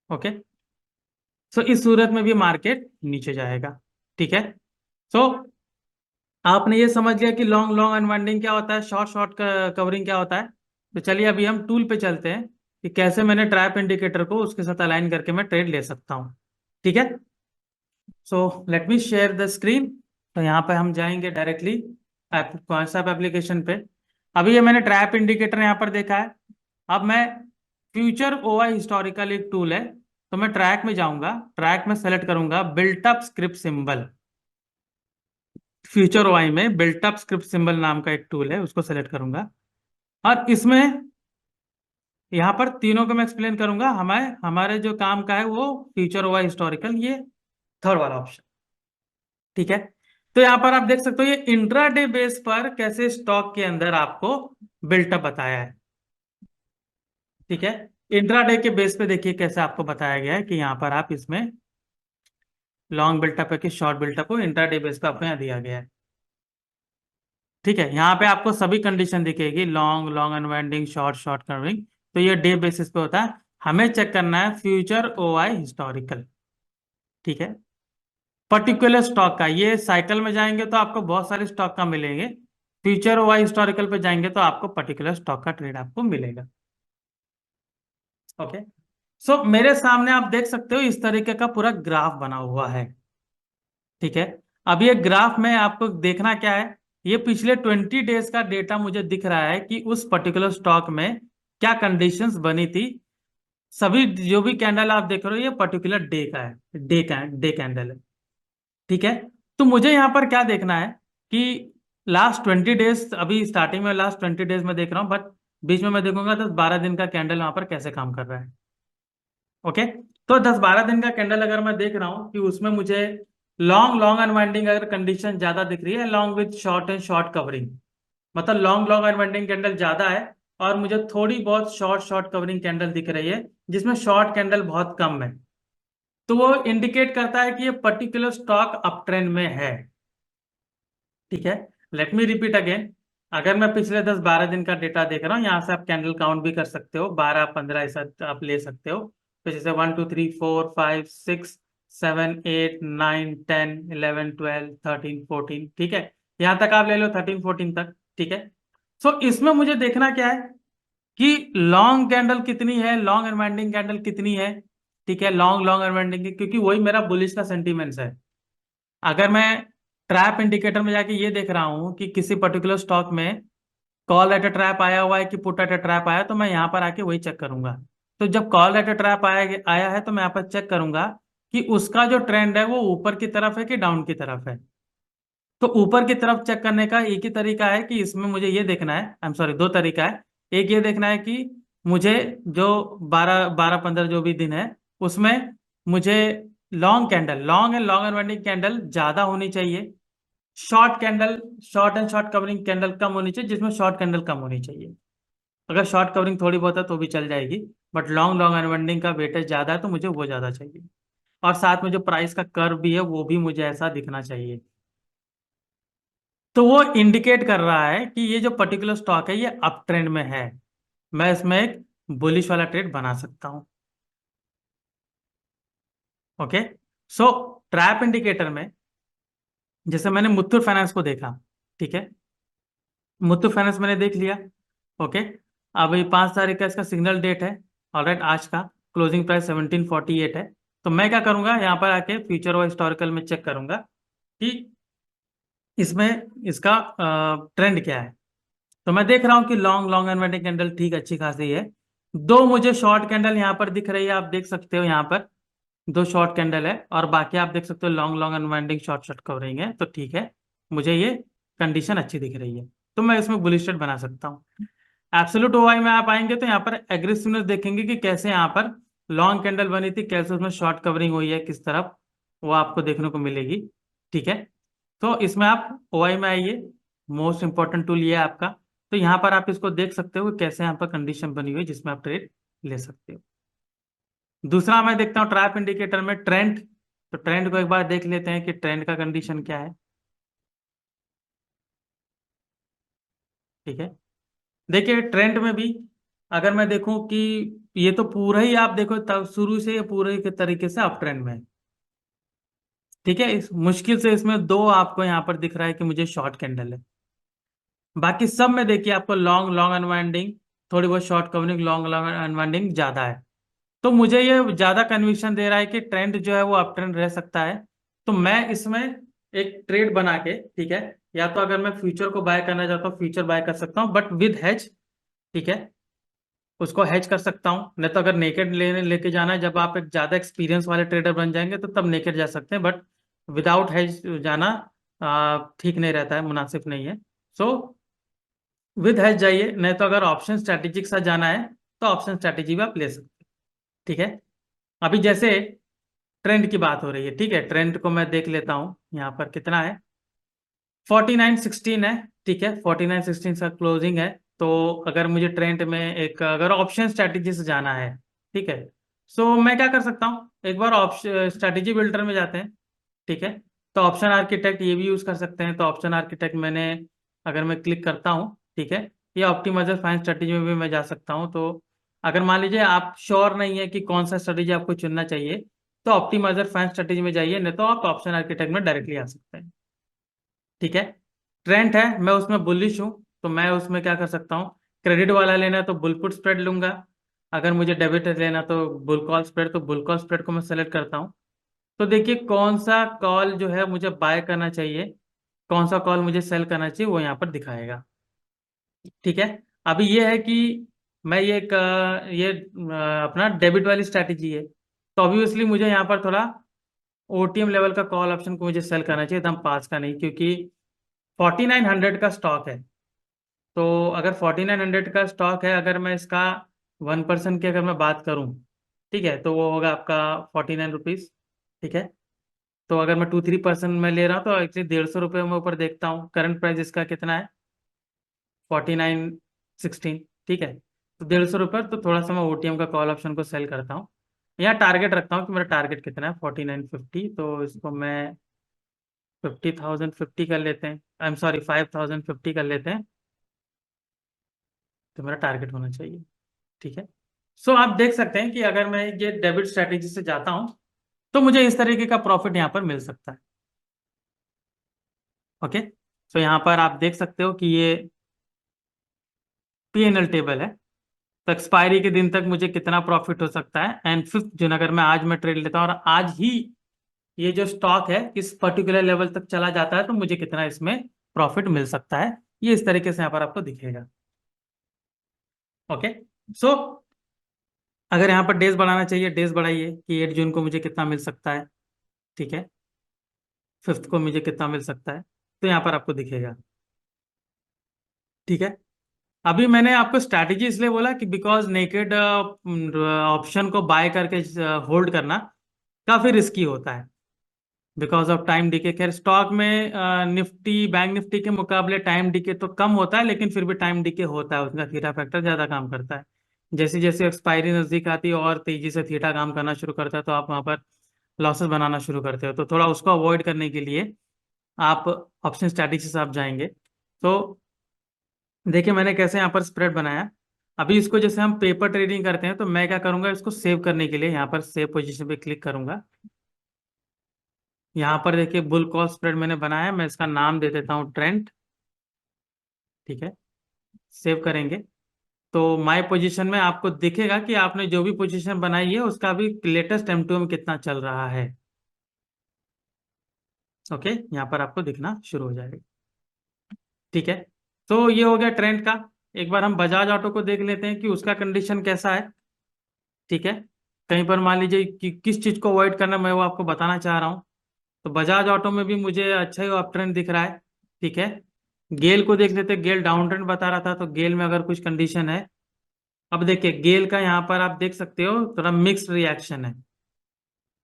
ओके। सो इस सूरत में भी मार्केट नीचे जाएगा, ठीक है। सो आपने ये समझ लिया कि लॉन्ग लॉन्ग अनवाइंडिंग क्या होता है, शॉर्ट शॉर्ट कवरिंग क्या होता है। तो चलिए अभी हम टूल पे चलते हैं कि कैसे मैंने ट्रैप इंडिकेटर को उसके साथ अलाइन करके मैं ट्रेड ले सकता हूँ, ठीक है। So let me share the screen. तो यहाँ पे हम जाएंगे डायरेक्टली व्हाट्सएप एप्लीकेशन पे। अभी ये मैंने ट्रैप इंडिकेटर यहाँ पर देखा है। अब मैं फ्यूचर ओआई हिस्टोरिकल एक टूल है, तो मैं ट्रैक में जाऊंगा, ट्रैक में सेलेक्ट करूंगा built up script symbol. Future OI में बिल्ट अप स्क्रिप्ट सिंबल नाम का एक टूल है, उसको सेलेक्ट करूंगा। और इसमें यहाँ पर तीनों को मैं एक्सप्लेन करूंगा। हमें हमारे जो काम का है वो फ्यूचर ओआई हिस्टोरिकल, ये थर्ड वाला ऑप्शन, ठीक है। तो यहाँ पर आप देख सकते हो ये इंट्राडे बेस पर कैसे स्टॉक के अंदर आपको बिल्टअप बताया है, ठीक है। इंट्राडे के बेस पे देखिए कैसे आपको बताया गया है कि यहाँ पर आप इसमें लॉन्ग बिल्टअप है कि शॉर्ट बिल्टअप हो, इंट्राडे बेस पे आपको यहाँ दिया गया है, ठीक है। यहाँ पे आपको सभी कंडीशन दिखेगी, long long unwinding, short short covering. तो ये डे बेसिस पे होता है। हमें चेक करना है फ्यूचर ओआई हिस्टोरिकल, ठीक है। पर्टिकुलर स्टॉक का, ये साइकिल में जाएंगे तो आपको बहुत सारे स्टॉक का मिलेंगे, फ्यूचर ओआई हिस्टोरिकल पे जाएंगे तो आपको पर्टिकुलर स्टॉक का ट्रेड आपको मिलेगा, ओके। सो मेरे सामने आप देख सकते हो इस तरीके का पूरा ग्राफ बना हुआ है, ठीक है। अब ये ग्राफ में आपको देखना क्या है, ये पिछले 20 डेज का डेटा मुझे दिख रहा है कि उस पर्टिकुलर स्टॉक में क्या कंडीशंस बनी थी। सभी जो भी कैंडल आप देख रहे हो ये पर्टिकुलर डे का है, डे कैंडल है, ठीक है। तो मुझे यहाँ पर क्या देखना है कि लास्ट 20 डेज, अभी स्टार्टिंग में लास्ट 20 डेज में देख रहा हूँ, बट बीच में मैं देखूंगा 10-12 दिन का कैंडल वहां पर कैसे काम कर रहा है, ओके। तो 10-12 दिन का कैंडल अगर मैं देख रहा हूँ कि उसमें मुझे लॉन्ग लॉन्ग अनवाइंडिंग अगर कंडीशन ज्यादा दिख रही है, long with short and short covering, मतलब लॉन्ग लॉन्ग अनवाइंडिंग कैंडल ज्यादा है और मुझे थोड़ी बहुत शॉर्ट शॉर्ट कवरिंग कैंडल दिख रही है जिसमें शॉर्ट कैंडल बहुत कम है, तो वो इंडिकेट करता है कि ये पर्टिकुलर स्टॉक अप ट्रेंड में है, ठीक है। Let me repeat again. अगर मैं पिछले 10-12 दिन का डेटा देख रहा हूँ, यहाँ से आप कैंडल काउंट भी कर सकते हो, 12-15 ऐसा आप ले सकते हो। तो जैसे 1 2 3 4 5 6 7 8 9 10 11 12 13 14, ठीक है। यहाँ तक आप ले लो 13-14 तक, ठीक है। सो इसमें मुझे देखना क्या है कि लॉन्ग कैंडल कितनी है, लॉन्ग अनवाइंडिंग कैंडल कितनी है, ठीक है। लॉन्ग लॉन्ग अनवाइंडिंग, क्योंकि वही मेरा बुलिश का सेंटीमेंट्स है। अगर मैं ट्रैप इंडिकेटर में जाके ये देख रहा हूं कि किसी पर्टिकुलर स्टॉक में कॉल एट अ ट्रैप आया हुआ है कि पुट एट अ ट्रैप आया, तो मैं यहाँ पर आके वही चेक करूंगा। तो जब कॉल एट अ ट्रैप आया आया है तो मैं यहाँ पर चेक करूंगा कि उसका जो ट्रेंड है वो ऊपर की तरफ है कि डाउन की तरफ है। तो ऊपर की तरफ चेक करने का एक ही तरीका है कि इसमें मुझे ये देखना है, आई एम सॉरी, दो तरीका है। एक ये देखना है कि मुझे जो 12-15 जो भी दिन है उसमें मुझे long candle, long and long unwinding candle ज्यादा होनी चाहिए, short candle, short and short covering candle कम होनी चाहिए, जिसमें शॉर्ट कैंडल कम होनी चाहिए। अगर शॉर्ट कवरिंग थोड़ी बहुत है तो भी चल जाएगी, बट लॉन्ग लॉन्ग अनवाइंडिंग का वेटेज ज्यादा है तो मुझे वो ज्यादा चाहिए। और साथ में जो प्राइस का कर्व भी है वो भी मुझे ऐसा दिखना चाहिए। तो वो इंडिकेट कर रहा है कि ये जो पर्टिकुलर स्टॉक है ये अप ट्रेंड में है, मैं इसमें एक बुलिश वाला ट्रेड बना सकता हूं, ओके। सो ट्रैप इंडिकेटर में जैसे मैंने मुथूट फाइनेंस को देखा, ठीक है। मुथूट फाइनेंस मैंने देख लिया, ओके। अब ये 5 तारीख का इसका सिग्नल डेट है, ऑलराइट। आज का क्लोजिंग प्राइस 1748 है। तो मैं क्या करूंगा, यहाँ पर आके फ्यूचर और हिस्टोरिकल में चेक करूंगा कि इसमें इसका ट्रेंड क्या है। तो मैं देख रहा हूँ कि लॉन्ग लॉन्ग एनवेटिक कैंडल ठीक अच्छी खासी है। दो मुझे शॉर्ट कैंडल यहाँ पर दिख रही है, आप देख सकते हो यहाँ पर, दो शॉर्ट कैंडल है, और बाकी आप देख सकते हो long long unwinding short short covering है, तो ठीक है, मुझे ये कंडीशन अच्छी दिख रही है, तो मैं इसमें बुलिश ट्रेड बना सकता हूँ। एब्सोल्यूट ओआई में आप आएंगे तो यहाँ पर एग्रेसिवनेस देखेंगे कि कैसे यहाँ पर लॉन्ग कैंडल बनी थी, कैसे उसमें शॉर्ट कवरिंग हुई है किस तरफ, वो आपको देखने को मिलेगी। ठीक है, तो इसमें आप ओआई में आइए, मोस्ट इंपॉर्टेंट टूल ये है आपका। तो यहाँ पर आप इसको देख सकते हो कि कैसे यहाँ पर कंडीशन बनी हुई है जिसमें आप ट्रेड ले सकते हो। दूसरा मैं देखता हूँ ट्रैप इंडिकेटर में ट्रेंड। तो ट्रेंड को एक बार देख लेते हैं कि ट्रेंड का कंडीशन क्या है। ठीक है, देखिए ट्रेंड में भी अगर मैं देखूं कि ये तो पूरा ही आप देखो तब शुरू से ये पूरे के तरीके से अप ट्रेंड में है। ठीक है, इस मुश्किल से इसमें दो आपको यहाँ पर दिख रहा है कि मुझे शॉर्ट कैंडल है, बाकी सब में देखिए आपको लॉन्ग लॉन्ग अनवाइंडिंग, थोड़ी बहुत short covering, long long unwinding ज्यादा है। तो मुझे ये ज्यादा कन्विक्शन दे रहा है कि ट्रेंड जो है वो अप ट्रेंड रह सकता है। तो मैं इसमें एक ट्रेड बना के, ठीक है, या तो अगर मैं फ्यूचर को बाय करना चाहता हूँ फ्यूचर बाय कर सकता हूँ बट विद हेज। ठीक है, उसको हेज कर सकता हूँ, नहीं तो अगर नेकेड लेने लेके जाना है, जब आप एक ज्यादा एक्सपीरियंस वाले ट्रेडर बन जाएंगे तो तब नेकेड जा सकते हैं, बट विदाउट हेज जाना ठीक नहीं रहता है, मुनासिब नहीं है। सो विद हेज जाइए, नहीं तो अगर ऑप्शन स्ट्रैटेजी के साथ जाना है तो ऑप्शन स्ट्रैटेजी भी आप ले सकते हैं। ठीक है, अभी जैसे ट्रेंड की बात हो रही है, ठीक है, ट्रेंड को मैं देख लेता हूँ यहाँ पर कितना है, 4916 है। ठीक है, 4916 का क्लोजिंग है। तो अगर मुझे ट्रेंड में एक अगर ऑप्शन स्ट्रैटेजी से जाना है, ठीक है, सो मैं क्या कर सकता हूँ, एक बार ऑप्शन स्ट्रैटेजी बिल्डर में जाते हैं। ठीक है, तो ऑप्शन आर्किटेक्ट ये भी यूज कर सकते हैं, तो ऑप्शन आर्किटेक्ट मैंने अगर मैं क्लिक करता हूँ, ठीक है, या ऑप्टिमाइजर फाइन स्ट्रैटेजी में भी मैं जा सकता हूँ। तो अगर मान लीजिए आप श्योर नहीं है कि कौन सा स्ट्रैटेजी आपको चुनना चाहिए, तो ऑप्टिमाइजर फाइन स्ट्रैटेजी में जाइए, नहीं तो आप ऑप्शन आर्किटेक्ट में डायरेक्टली आ सकते हैं। ठीक है, ट्रेंड है, मैं उसमें बुलिश हूँ, तो मैं उसमें क्या कर सकता हूँ, क्रेडिट वाला लेना है तो बुल पुट स्प्रेड लूंगा, अगर मुझे डेबिट लेना तो बुल कॉल स्प्रेड, तो बुल कॉल स्प्रेड को मैं सेलेक्ट करता हूँ। तो देखिए कौन सा कॉल जो है मुझे बाय करना चाहिए, कौन सा कॉल मुझे सेल करना चाहिए, वो यहाँ पर दिखाएगा। ठीक है, अभी ये है कि मैं ये ये अपना डेबिट वाली स्ट्रैटेजी है, तो ऑब्वियसली मुझे यहाँ पर थोड़ा ओटीएम लेवल का कॉल ऑप्शन को मुझे सेल करना चाहिए, एकदम पास का नहीं, क्योंकि 4900 का स्टॉक है। तो अगर 4900 का स्टॉक है, अगर मैं इसका 1% की अगर मैं बात करूं, ठीक है, तो वो होगा आपका 49 रुपीज़। ठीक है, तो अगर मैं 2-3% में ले रहा हूँ तो एक्चुअली 150 रुपये में ऊपर देखता हूँ, करंट प्राइस इसका कितना है, 4916। ठीक है, तो 150 रुपये, तो थोड़ा सा मैं ओटीएम का कॉल ऑप्शन को सेल करता हूँ। यहाँ टारगेट रखता हूँ कि मेरा टारगेट कितना है, 4950, तो इसको मैं 50,050 कर लेते हैं, आई एम सॉरी 5050 कर लेते हैं, तो मेरा टारगेट होना चाहिए। ठीक है, सो आप देख सकते हैं कि अगर मैं ये डेबिट स्ट्रेटेजी से जाता हूं तो मुझे इस तरीके का प्रॉफिट यहां पर मिल सकता है। ओके, सो यहां पर आप देख सकते हो कि ये पीएनएल टेबल है, तो एक्सपायरी के दिन तक मुझे कितना प्रॉफिट हो सकता है, एंड 5 जून अगर मैं आज में ट्रेड लेता हूं और आज ही ये जो स्टॉक है इस पर्टिकुलर लेवल तक चला जाता है तो मुझे कितना इसमें प्रॉफिट मिल सकता है, ये इस तरीके से यहाँ पर आपको दिखेगा। ओके, सो अगर यहाँ पर डेज बढ़ाना चाहिए, डेज बढ़ाइए कि 8 जून को मुझे कितना मिल सकता है। ठीक है, 5 को मुझे कितना मिल सकता है, तो यहाँ पर आपको दिखेगा। ठीक है, अभी मैंने आपको स्ट्रैटेजी इसलिए बोला कि बिकॉज नेकेड ऑप्शन को बाय करके होल्ड करना काफी रिस्की होता है, बिकॉज ऑफ टाइम डीके। खैर स्टॉक में निफ्टी बैंक निफ्टी के मुकाबले टाइम डीके तो कम होता है, लेकिन फिर भी टाइम डीके होता है, उसका थीटा फैक्टर ज्यादा काम करता है। जैसे जैसे एक्सपायरी नजदीक आती है और तेजी से थीटा काम करना शुरू करता है, तो आप वहां पर लॉसेस बनाना शुरू करते हो, तो थोड़ा उसको अवॉइड करने के लिए आप ऑप्शन स्ट्रैटेजी से आप जाएंगे। तो देखिए मैंने कैसे यहाँ पर स्प्रेड बनाया। अभी इसको जैसे हम पेपर ट्रेडिंग करते हैं, तो मैं क्या करूंगा, इसको सेव करने के लिए यहाँ पर सेव पोजीशन पे क्लिक करूंगा। यहाँ पर देखिए बुल कॉल स्प्रेड मैंने बनाया, मैं इसका नाम दे देता हूँ ट्रेंड। ठीक है, सेव करेंगे तो माय पोजीशन में आपको दिखेगा कि आपने जो भी पोजीशन बनाई है उसका भी लेटेस्ट M2 में कितना चल रहा है। ओके, यहाँ पर आपको दिखना शुरू हो जाएगा। ठीक है, तो ये हो गया ट्रेंड का। एक बार हम बजाज ऑटो को देख लेते हैं कि उसका कंडीशन कैसा है। ठीक है, कहीं पर मान लीजिए कि किस चीज को अवॉइड करना, मैं वो आपको बताना चाह रहा हूँ। तो बजाज ऑटो में भी मुझे अच्छा ही अप ट्रेंड दिख रहा है। ठीक है, गेल को देख लेते, गेल डाउन ट्रेंड बता रहा था, तो गेल में अगर कुछ कंडीशन है। अब देखिए गेल का यहाँ पर आप देख सकते हो थोड़ा मिक्स्ड रिएक्शन है,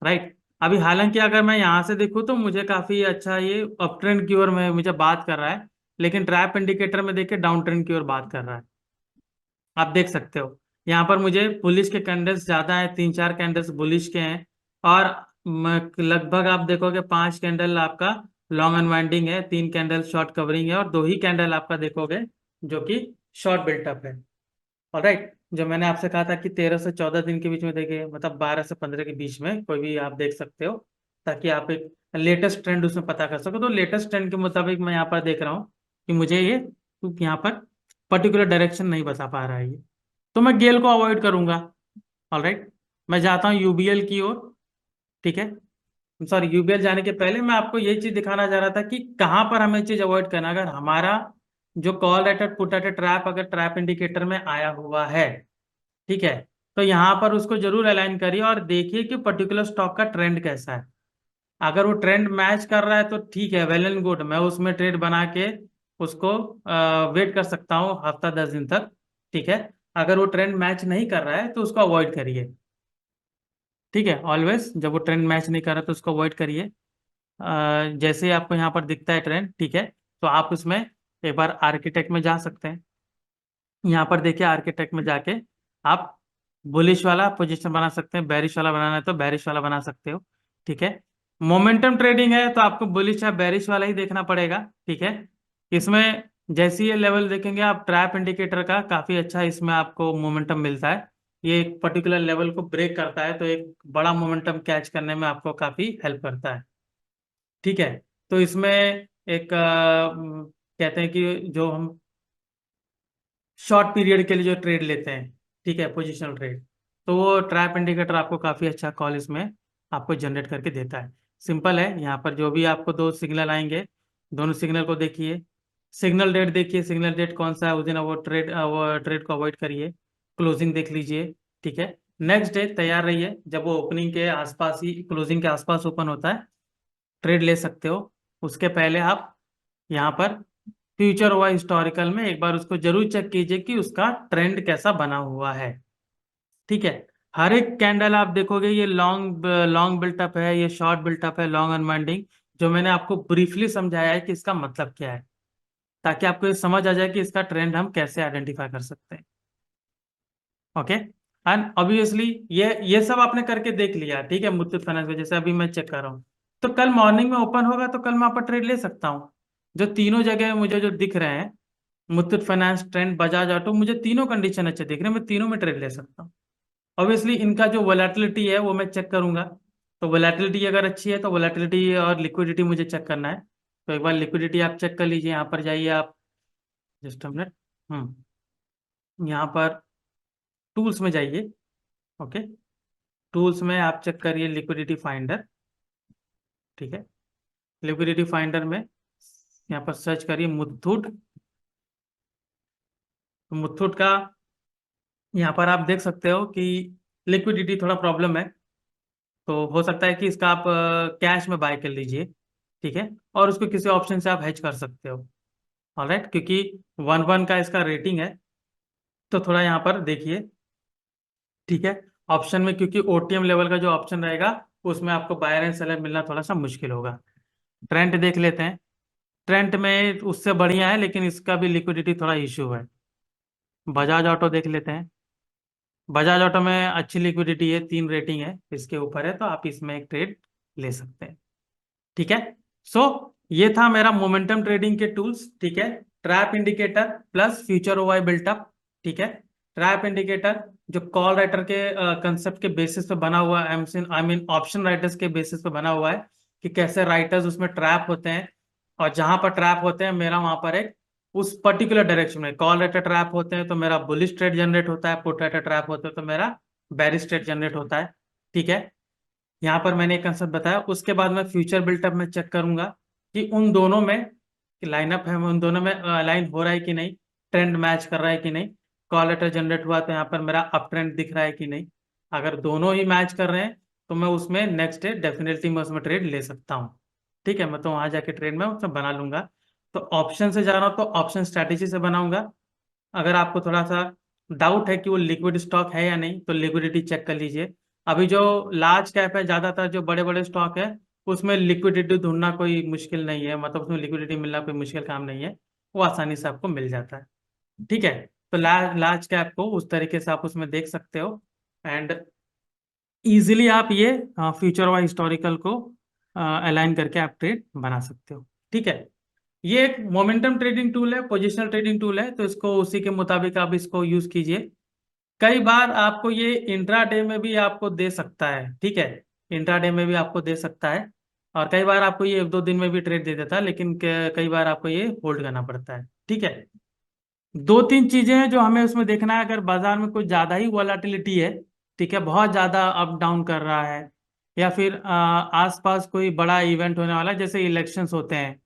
राइट। अभी हालांकि अगर मैं यहाँ से देखूँ तो मुझे काफी अच्छा ये अप ट्रेंड की ओर में मुझे बात कर रहा है, लेकिन ट्रैप इंडिकेटर में देखिए डाउन ट्रेंड की ओर बात कर रहा है। आप देख सकते हो यहाँ पर मुझे बुलिश के कैंडल्स ज्यादा है, 3-4 कैंडल्स बुलिश के हैं। और लगभग आप देखोगे 5 कैंडल आपका लॉन्ग अनवाइंडिंग है, 3 कैंडल शॉर्ट कवरिंग है, और 2 ही कैंडल आपका देखोगे जो कि शॉर्ट बिल्टअप है। ऑलराइट, जो मैंने आपसे कहा था कि 13 से 14 दिन के बीच में देखिए, मतलब 12 से 15 के बीच में कोई भी आप देख सकते हो, ताकि आप एक लेटेस्ट ट्रेंड उसमें पता कर सको। तो लेटेस्ट ट्रेंड के मुताबिक मैं यहाँ पर देख रहा हूँ कि मुझे ये यहाँ पर पर्टिकुलर डायरेक्शन नहीं बता पा रहा है ये, तो मैं गेल को अवॉइड करूंगा। ऑलराइट, मैं जाता हूँ यूबीएल की ओर। ठीक है, सॉरी, यूबीएल जाने के पहले मैं आपको ये चीज दिखाना चाह रहा था कि कहाँ पर हमें चीज अवॉइड करना। अगर हमारा जो call at put at trap अगर ट्रैप इंडिकेटर में आया हुआ है, ठीक है, तो यहाँ पर उसको जरूर अलाइन करिए और देखिए कि पर्टिकुलर स्टॉक का ट्रेंड कैसा है। अगर वो ट्रेंड मैच कर रहा है तो ठीक है, वेल एंड गुड, मैं उसमें ट्रेड बना के उसको वेट कर सकता हूँ हफ्ता 10 दिन तक। ठीक है, अगर वो ट्रेंड मैच नहीं कर रहा है तो उसको अवॉइड करिए। ठीक है, ऑलवेज जब वो ट्रेंड मैच नहीं कर रहा तो उसको अवॉइड करिए। जैसे ही आपको यहाँ पर दिखता है ट्रेंड, ठीक है, तो आप उसमें एक बार आर्किटेक्ट में जा सकते हैं। यहाँ पर देखिए आर्किटेक्ट में जाके आप बुलिश वाला पोजीशन बना सकते हैं, बेरिश वाला बनाना है तो बेरिश वाला बना सकते हो। ठीक है, मोमेंटम ट्रेडिंग है तो आपको बुलिश या बेरिश वाला ही देखना पड़ेगा। ठीक है, इसमें जैसे ये लेवल देखेंगे आप ट्रैप इंडिकेटर का, काफी अच्छा इसमें आपको मोमेंटम मिलता है। ये एक पर्टिकुलर लेवल को ब्रेक करता है तो एक बड़ा मोमेंटम कैच करने में आपको काफी हेल्प करता है। ठीक है, तो इसमें एक कहते हैं कि जो हम शॉर्ट पीरियड के लिए जो ट्रेड लेते हैं, ठीक है, पोजिशनल ट्रेड, तो वो ट्रैप इंडिकेटर आपको काफ़ी अच्छा कॉल इसमें आपको जनरेट करके देता है। सिंपल है, यहाँ पर जो भी आपको 2 सिग्नल आएंगे, दोनों सिग्नल को देखिए, सिग्नल डेट देखिए, सिग्नल डेट कौन सा है उस दिन वो ट्रेड को अवॉइड करिए, क्लोजिंग देख लीजिए। ठीक है, नेक्स्ट डे तैयार रहिए, जब वो ओपनिंग के आसपास ही, क्लोजिंग के आसपास ओपन होता है, ट्रेड ले सकते हो। उसके पहले आप यहाँ पर फ्यूचर हुआ हिस्टोरिकल में एक बार उसको जरूर चेक कीजिए कि उसका ट्रेंड कैसा बना हुआ है। ठीक है, हर एक कैंडल आप देखोगे ये लॉन्ग लॉन्ग बिल्टअप है, ये शॉर्ट बिल्टअप है, लॉन्ग अनवाइंडिंग, जो मैंने आपको ब्रीफली समझाया है कि इसका मतलब क्या है, ताकि आपको ये समझ आ जाए कि इसका ट्रेंड हम कैसे आइडेंटिफाई कर सकते हैं। ओके, एंड ऑब्वियसली ये सब आपने करके देख लिया, ठीक है, मुथूट फाइनेंस में जैसे अभी मैं चेक कर रहा हूँ, तो कल मॉर्निंग में ओपन होगा तो कल मैं आप ट्रेड ले सकता हूँ। जो तीनों जगह मुझे जो दिख रहे हैं, Muthoot finance, trend, Bajaj auto, मुझे तीनों कंडीशन अच्छे दिख रहे हैं, मैं तीनों में ट्रेड ले सकता हूँ। ऑब्वियसली इनका जो वोलेटिलिटी है वो मैं चेक करूंगा। तो वोलेटिलिटी अगर अच्छी है तो वोलेटिलिटी और लिक्विडिटी मुझे चेक करना है। तो एक बार लिक्विडिटी आप चेक कर लीजिए, यहाँ पर जाइए आप, जस्ट अ मिनट। यहाँ पर टूल्स में जाइए। ओके, टूल्स में आप चेक करिए लिक्विडिटी फाइंडर। ठीक है, लिक्विडिटी फाइंडर में यहाँ पर सर्च करिए मुथूट। तो मुथूट का यहाँ पर आप देख सकते हो कि लिक्विडिटी थोड़ा प्रॉब्लम है, तो हो सकता है कि इसका आप कैश में बाय कर लीजिए। ठीक है, और उसको किसी ऑप्शन से आप हेज कर सकते हो। ऑलराइट, क्योंकि 1-1 का इसका रेटिंग है, तो थोड़ा यहाँ पर देखिए। ठीक है, ऑप्शन में क्योंकि ओटीएम लेवल का जो ऑप्शन रहेगा उसमें आपको बायर एंड सेलर मिलना थोड़ा सा मुश्किल होगा। ट्रेंड देख लेते हैं, ट्रेंड में उससे बढ़िया है लेकिन इसका भी लिक्विडिटी थोड़ा इशू है। बजाज ऑटो देख लेते हैं, बजाज ऑटो में अच्छी लिक्विडिटी है, 3 रेटिंग है, इसके ऊपर है, तो आप इसमें एक ट्रेड ले सकते हैं। ठीक है, सो ये था मेरा मोमेंटम ट्रेडिंग के टूल्स। ठीक है, trap indicator plus future ओवाई built up. ठीक है, ट्रैप इंडिकेटर जो कॉल राइटर के कंसेप्ट के बेसिस पे बना हुआ है, आई मीन ऑप्शन राइटर्स के बेसिस पे बना हुआ है कि कैसे राइटर्स उसमें ट्रैप होते हैं, और जहां पर ट्रैप होते हैं मेरा वहां पर एक उस पर्टिकुलर डायरेक्शन में कॉल राइटर ट्रैप होते हैं तो मेरा बुलिश ट्रेड जनरेट होता है, पुट राइटर ट्रैप होते हैं तो मेरा बेरिश ट्रेड जनरेट होता है। ठीक है, यहाँ पर मैंने एक कंसेप्ट बताया, उसके बाद मैं फ्यूचर बिल्टअप में चेक करूंगा कि उन दोनों में लाइनअप है, उन दोनों में अलाइन हो रहा है कि नहीं, ट्रेंड मैच कर रहा है कि नहीं, कॉल लेटर जनरेट हुआ तो यहाँ पर मेरा अप ट्रेंड दिख रहा है कि नहीं। अगर दोनों ही मैच कर रहे हैं तो मैं उसमें नेक्स्ट डे डेफिनेटली मैं उसमें ट्रेड ले सकता हूँ। ठीक है, मैं तो वहां जाके ट्रेड में उसमें बना लूंगा। तो ऑप्शन से जा रहा हूँ तो ऑप्शन स्ट्रैटेजी से बनाऊंगा। अगर आपको थोड़ा सा डाउट है कि वो लिक्विड स्टॉक है या नहीं तो लिक्विडिटी चेक कर लीजिए। अभी जो लार्ज कैप है, ज्यादातर जो बड़े बड़े स्टॉक है उसमें लिक्विडिटी ढूंढना कोई मुश्किल नहीं है, मतलब उसमें लिक्विडिटी मिलना कोई मुश्किल काम नहीं है, वो आसानी से आपको मिल जाता है। ठीक है, तो लार्ज कैप को उस तरीके से आप उसमें देख सकते हो। एंड इजीली आप ये फ्यूचर और हिस्टोरिकल को अलाइन करके आप ट्रेड बना सकते हो। ठीक है, ये एक मोमेंटम ट्रेडिंग टूल है, पोजिशनल ट्रेडिंग टूल है, तो इसको उसी के मुताबिक आप इसको यूज कीजिए। कई बार आपको ये इंट्राडे में भी आपको दे सकता है। ठीक है, इंट्राडे में भी आपको दे सकता है, और कई बार आपको ये 1-2 दिन में भी ट्रेड दे देता है, लेकिन कई बार आपको ये होल्ड करना पड़ता है। ठीक है, 2-3 चीजें हैं जो हमें उसमें देखना है। अगर बाजार में कुछ ज्यादा ही वॉलाटिलिटी है, ठीक है, बहुत ज्यादा अप डाउन कर रहा है, या फिर आसपास कोई बड़ा इवेंट होने वाला है, जैसे इलेक्शंस होते हैं,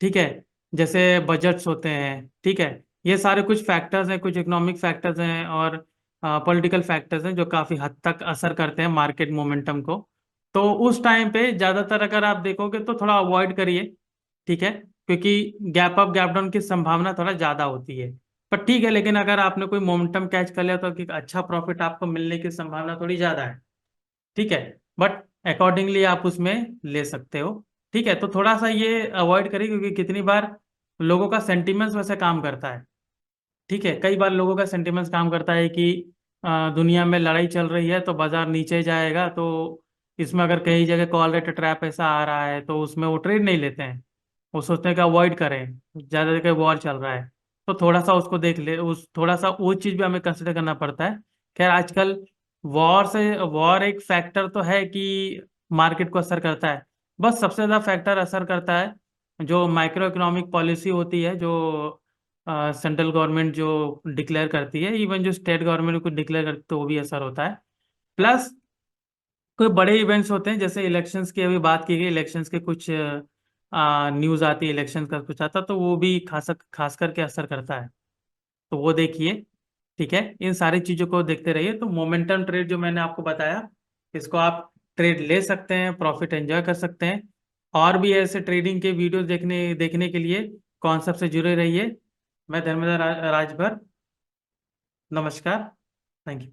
ठीक है, जैसे बजट्स होते हैं, ठीक है, ये सारे कुछ फैक्टर्स हैं, कुछ इकोनॉमिक फैक्टर्स हैं और पॉलिटिकल फैक्टर्स हैं जो काफी हद तक असर करते हैं मार्केट मोमेंटम को। तो उस टाइम पे ज्यादातर अगर आप देखोगे तो थोड़ा अवॉइड करिए। ठीक है, क्योंकि गैप अप गैप डाउन की संभावना थोड़ा ज्यादा होती है। पर ठीक है, लेकिन अगर आपने कोई मोमेंटम कैच कर लिया तो एक अच्छा प्रॉफिट आपको मिलने की संभावना थोड़ी ज्यादा है। ठीक है, बट अकॉर्डिंगली आप उसमें ले सकते हो। ठीक है, तो थोड़ा सा ये अवॉइड करिए, क्योंकि कितनी बार लोगों का सेंटिमेंट्स वैसे काम करता है। ठीक है, कई बार लोगों का सेंटिमेंट्स काम करता है कि दुनिया में लड़ाई चल रही है तो बाजार नीचे जाएगा, तो इसमें अगर कई जगह कॉल रेट ट्रैप ऐसा आ रहा है तो उसमें वो ट्रेड नहीं लेते हैं। वो सोचते हैं कि अवॉइड करें, ज़्यादा जगह वॉर चल रहा है, तो थोड़ा सा उसको देख ले, उस थोड़ा सा वो चीज़ भी हमें कंसिडर करना पड़ता है। खैर आजकल वॉर एक फैक्टर तो है कि मार्केट को असर करता है, बस सबसे ज़्यादा फैक्टर असर करता है जो माइक्रो इकोनॉमिक पॉलिसी होती है, जो सेंट्रल गवर्नमेंट जो डिक्लेयर करती है, इवन जो स्टेट गवर्नमेंट को डिक्लेयर करती है तो वो भी असर होता है। प्लस कोई बड़े इवेंट्स होते हैं, जैसे इलेक्शंस की अभी बात की गई, इलेक्शंस के कुछ न्यूज़ आती है, इलेक्शन का कुछ आता तो वो भी खास करके असर करता है, तो वो देखिए। ठीक है, इन सारी चीज़ों को देखते रहिए। तो मोमेंटम ट्रेड जो मैंने आपको बताया, इसको आप ट्रेड ले सकते हैं, प्रॉफिट एंजॉय कर सकते हैं। और भी ऐसे ट्रेडिंग के वीडियोस देखने देखने के लिए कॉन्सेप्ट से जुड़े रहिए। मैं धर्मेंद्र राजभर, नमस्कार, थैंक यू।